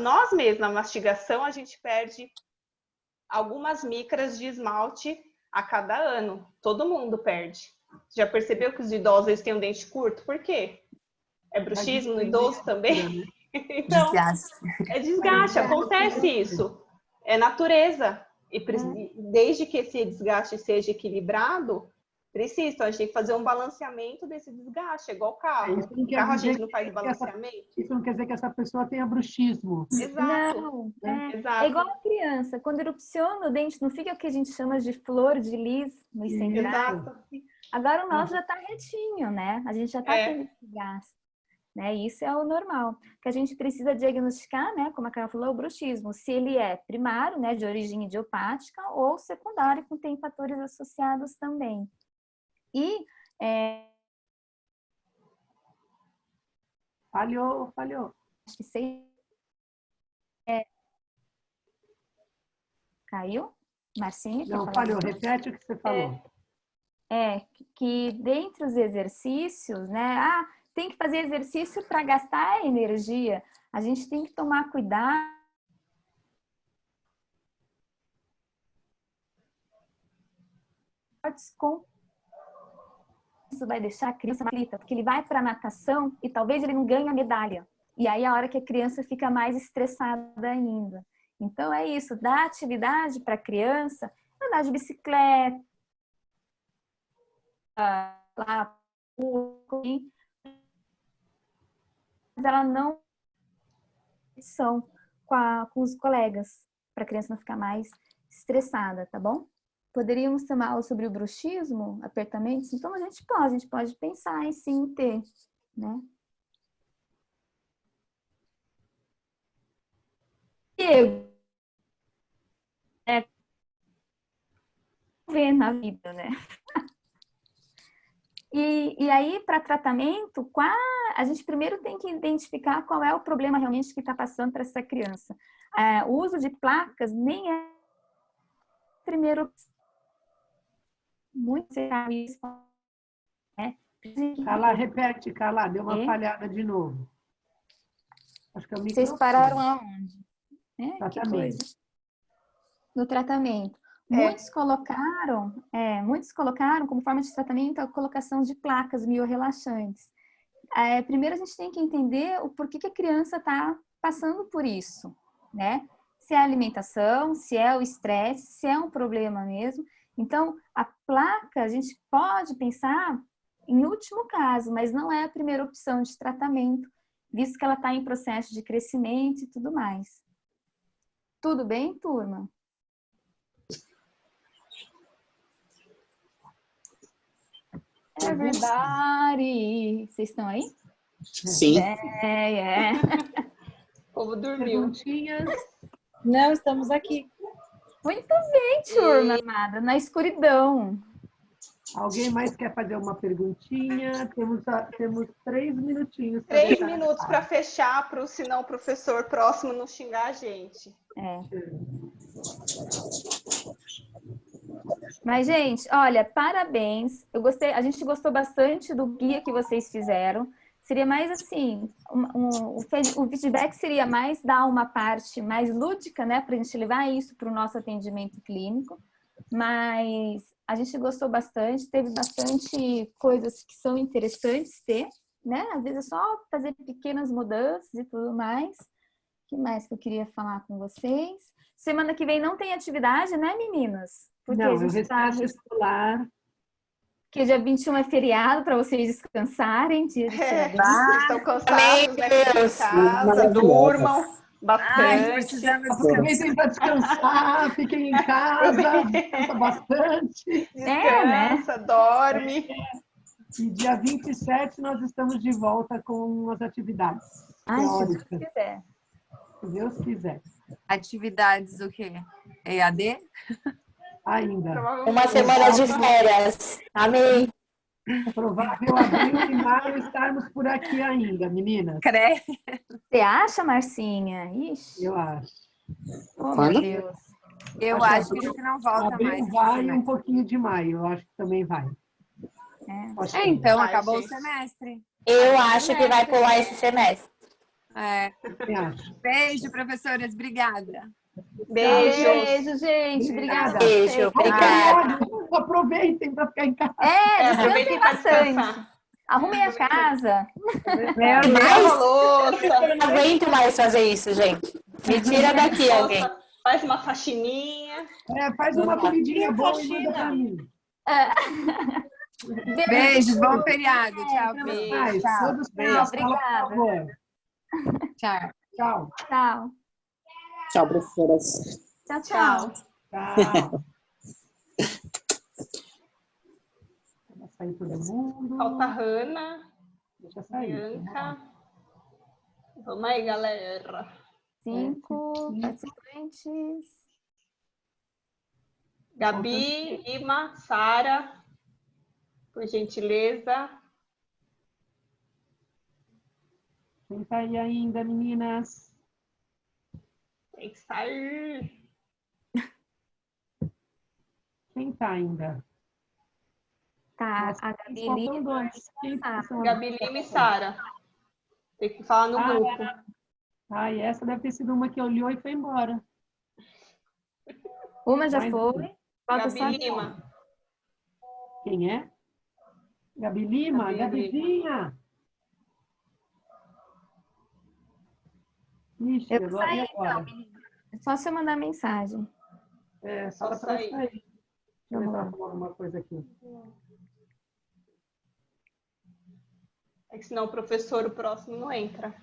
nós mesmos, na mastigação, a gente perde algumas micras de esmalte a cada ano. Todo mundo perde. Já percebeu que os idosos eles têm um dente curto? Por quê? É bruxismo no idoso também? Então, é desgaste, acontece isso. É natureza. E desde que esse desgaste seja equilibrado, precisa. Então, a gente tem que fazer um balanceamento desse desgaste. É igual carro. Carro a gente não faz balanceamento. Isso não quer dizer que essa pessoa tenha bruxismo. Exato. Não, Exato. É igual a criança. Quando erupciona o dente, não fica o que a gente chama de flor de lis nos centrais. Agora o nosso já está retinho, né? A gente já está tendo esse gasto. Né? Isso é o normal. Que a gente precisa diagnosticar, né? Como a Carol falou, o bruxismo. Se ele é primário, né? De origem idiopática, ou secundário, que tem fatores associados também. E Falhou. Acho que caiu? Marcinho? Não, falhou. Repete o que você falou. Que dentre os exercícios, né? Tem que fazer exercício para gastar energia. A gente tem que tomar cuidado. Isso vai deixar a criança aflita, porque ele vai para a natação e talvez ele não ganhe a medalha. E aí é a hora que a criança fica mais estressada ainda. Então, é isso, dar atividade para a criança, andar de bicicleta, lá, mas ela não são com os colegas, para a criança não ficar mais estressada, tá bom? Poderíamos ter uma aula sobre o bruxismo, apertamentos? Então, a gente pode pensar em sim ter, né? Ver na vida, né? E aí, para tratamento, a gente primeiro tem que identificar qual é o problema realmente que está passando para essa criança. O uso de placas nem é primeiro. Muito isso, né? Carla, repete, Carla, deu uma falhada de novo. Acho que é o microfone. Vocês pararam aonde? Que Tratamento. coisa. No tratamento. Muitos colocaram como forma de tratamento a colocação de placas miorrelaxantes. Primeiro a gente tem que entender o porquê que a criança está passando por isso, né? Se é a alimentação, se é o estresse, se é um problema mesmo. Então, a placa a gente pode pensar em último caso, mas não é a primeira opção de tratamento, visto que ela está em processo de crescimento e tudo mais. Tudo bem, turma? Everybody! Vocês estão aí? Sim. O povo dormiu. Não, estamos aqui. Muito bem, turma amada, na escuridão. Alguém mais quer fazer uma perguntinha? Temos 3 minutinhos. 3 minutos para fechar, senão o professor próximo não xingar a gente. Mas, gente, olha, parabéns. A gente gostou bastante do guia que vocês fizeram. Seria mais assim, o feedback seria mais dar uma parte mais lúdica, né, para a gente levar isso para o nosso atendimento clínico. Mas a gente gostou bastante, teve bastante coisas que são interessantes ter, né? Às vezes é só fazer pequenas mudanças e tudo mais. O que mais que eu queria falar com vocês? Semana que vem não tem atividade, né, meninas? Porque não, a gente recesso escolar. Porque dia 21 é feriado para vocês descansarem. Dia de vocês estão cansados, né? Fiquem em casa, durmam bastante. Aproveitem para descansar, fiquem em casa, descansa bastante. Descansa, dorme. E dia 27 nós estamos de volta com as atividades. Se Deus quiser. Se Deus quiser. Atividades o quê? EAD? Ainda. Uma semana de férias. Amém. Provável abril e maio estarmos por aqui ainda, meninas. Você acha, Marcinha? Ixi. Eu acho. Oh, meu Deus. Eu acho que a gente não volta abril mais. Vai um pouquinho de maio, eu acho que também vai. Então, acabou o semestre. Eu acho que vai pular esse semestre. Beijo, professoras. Obrigada. Beijo, gente. Obrigada. Beijo, obrigada. Aproveitem para ficar em casa. Descansem bastante. Arrumem a casa. Meu Deus. Eu não aguento mais fazer isso, gente. Me tira daqui, alguém. Faz uma faxininha. Faz uma comidinha boa e manda para mim. Beijos, bom feriado. Tchau, beijo. Tchau, obrigada. Tchau. Tchau. Tchau. Tchau, professoras. Tchau, tchau. Tchau. Vai sair todo mundo. Falta a Hanna. Deixa sair. Bianca. Vamos aí, galera. 5 participantes. Gabi, Lima, Sara, por gentileza. Quem tá aí ainda, meninas? Tem que sair. Quem tá ainda? Tá, Nossa, a Gabi Lima. Gabi Lima e Sara. Tem que falar no grupo. E essa deve ter sido uma que olhou e foi embora. Uma já foi. Falta Gabi só Lima. Quem é? Gabi Lima? Gabizinha? Ixi, Eu vou agora sair, e agora? então, É só você mandar mensagem. É, só para sair. Deixa eu ver se ela falou alguma coisa aqui. É que senão o professor, o próximo, não entra.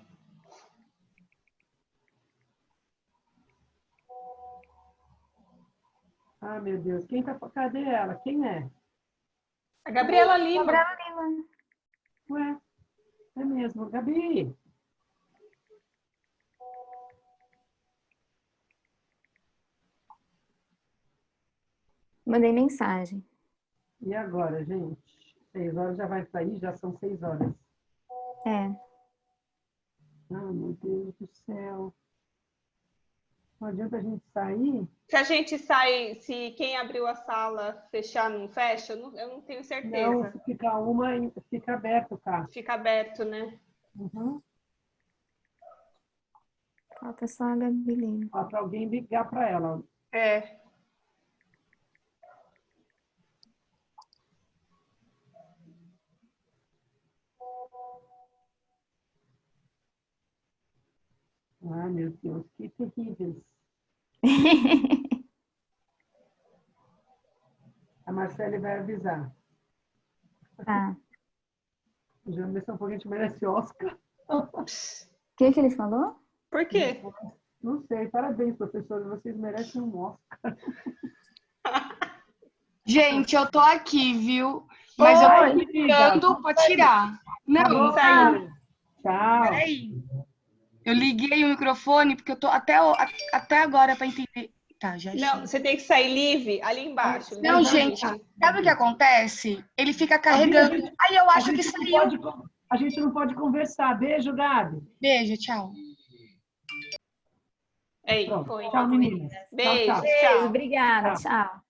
Ah, meu Deus. Cadê ela? Quem é? A Gabriela Lima. Gabriela Lima. Ué, é mesmo. Gabi. Mandei mensagem. E agora, gente? 6 horas já vai sair? Já são 6 horas. É. Ah, meu Deus do céu. Não adianta a gente sair? Se a gente sai, se quem abriu a sala fechar, não fecha, eu não tenho certeza. Não, se ficar uma, fica aberto, tá? Fica aberto, né? Uhum. Falta só a Gabi Lima. Para alguém ligar para ela. É. Ah, meu Deus, que terríveis. A Marcele vai avisar. Tá. Já me um pouquinho, a gente merece Oscar. O que ele falou? Por quê? Não sei. Parabéns, professor. Vocês merecem um Oscar. Gente, eu tô aqui, viu? Mas eu tô ligando pra tirar. Não, tá. Tchau. Peraí. Eu liguei o microfone porque eu tô até agora para entender. Tá, já. Não, você tem que sair livre ali embaixo. Não, gente, sabe o que acontece? Ele fica carregando. Aí eu acho que saiu. A gente não pode conversar. Beijo, Gabi. Beijo, tchau. Aí, foi. Tchau, meninas. Beijo, tchau. Beijo, obrigada. Tchau.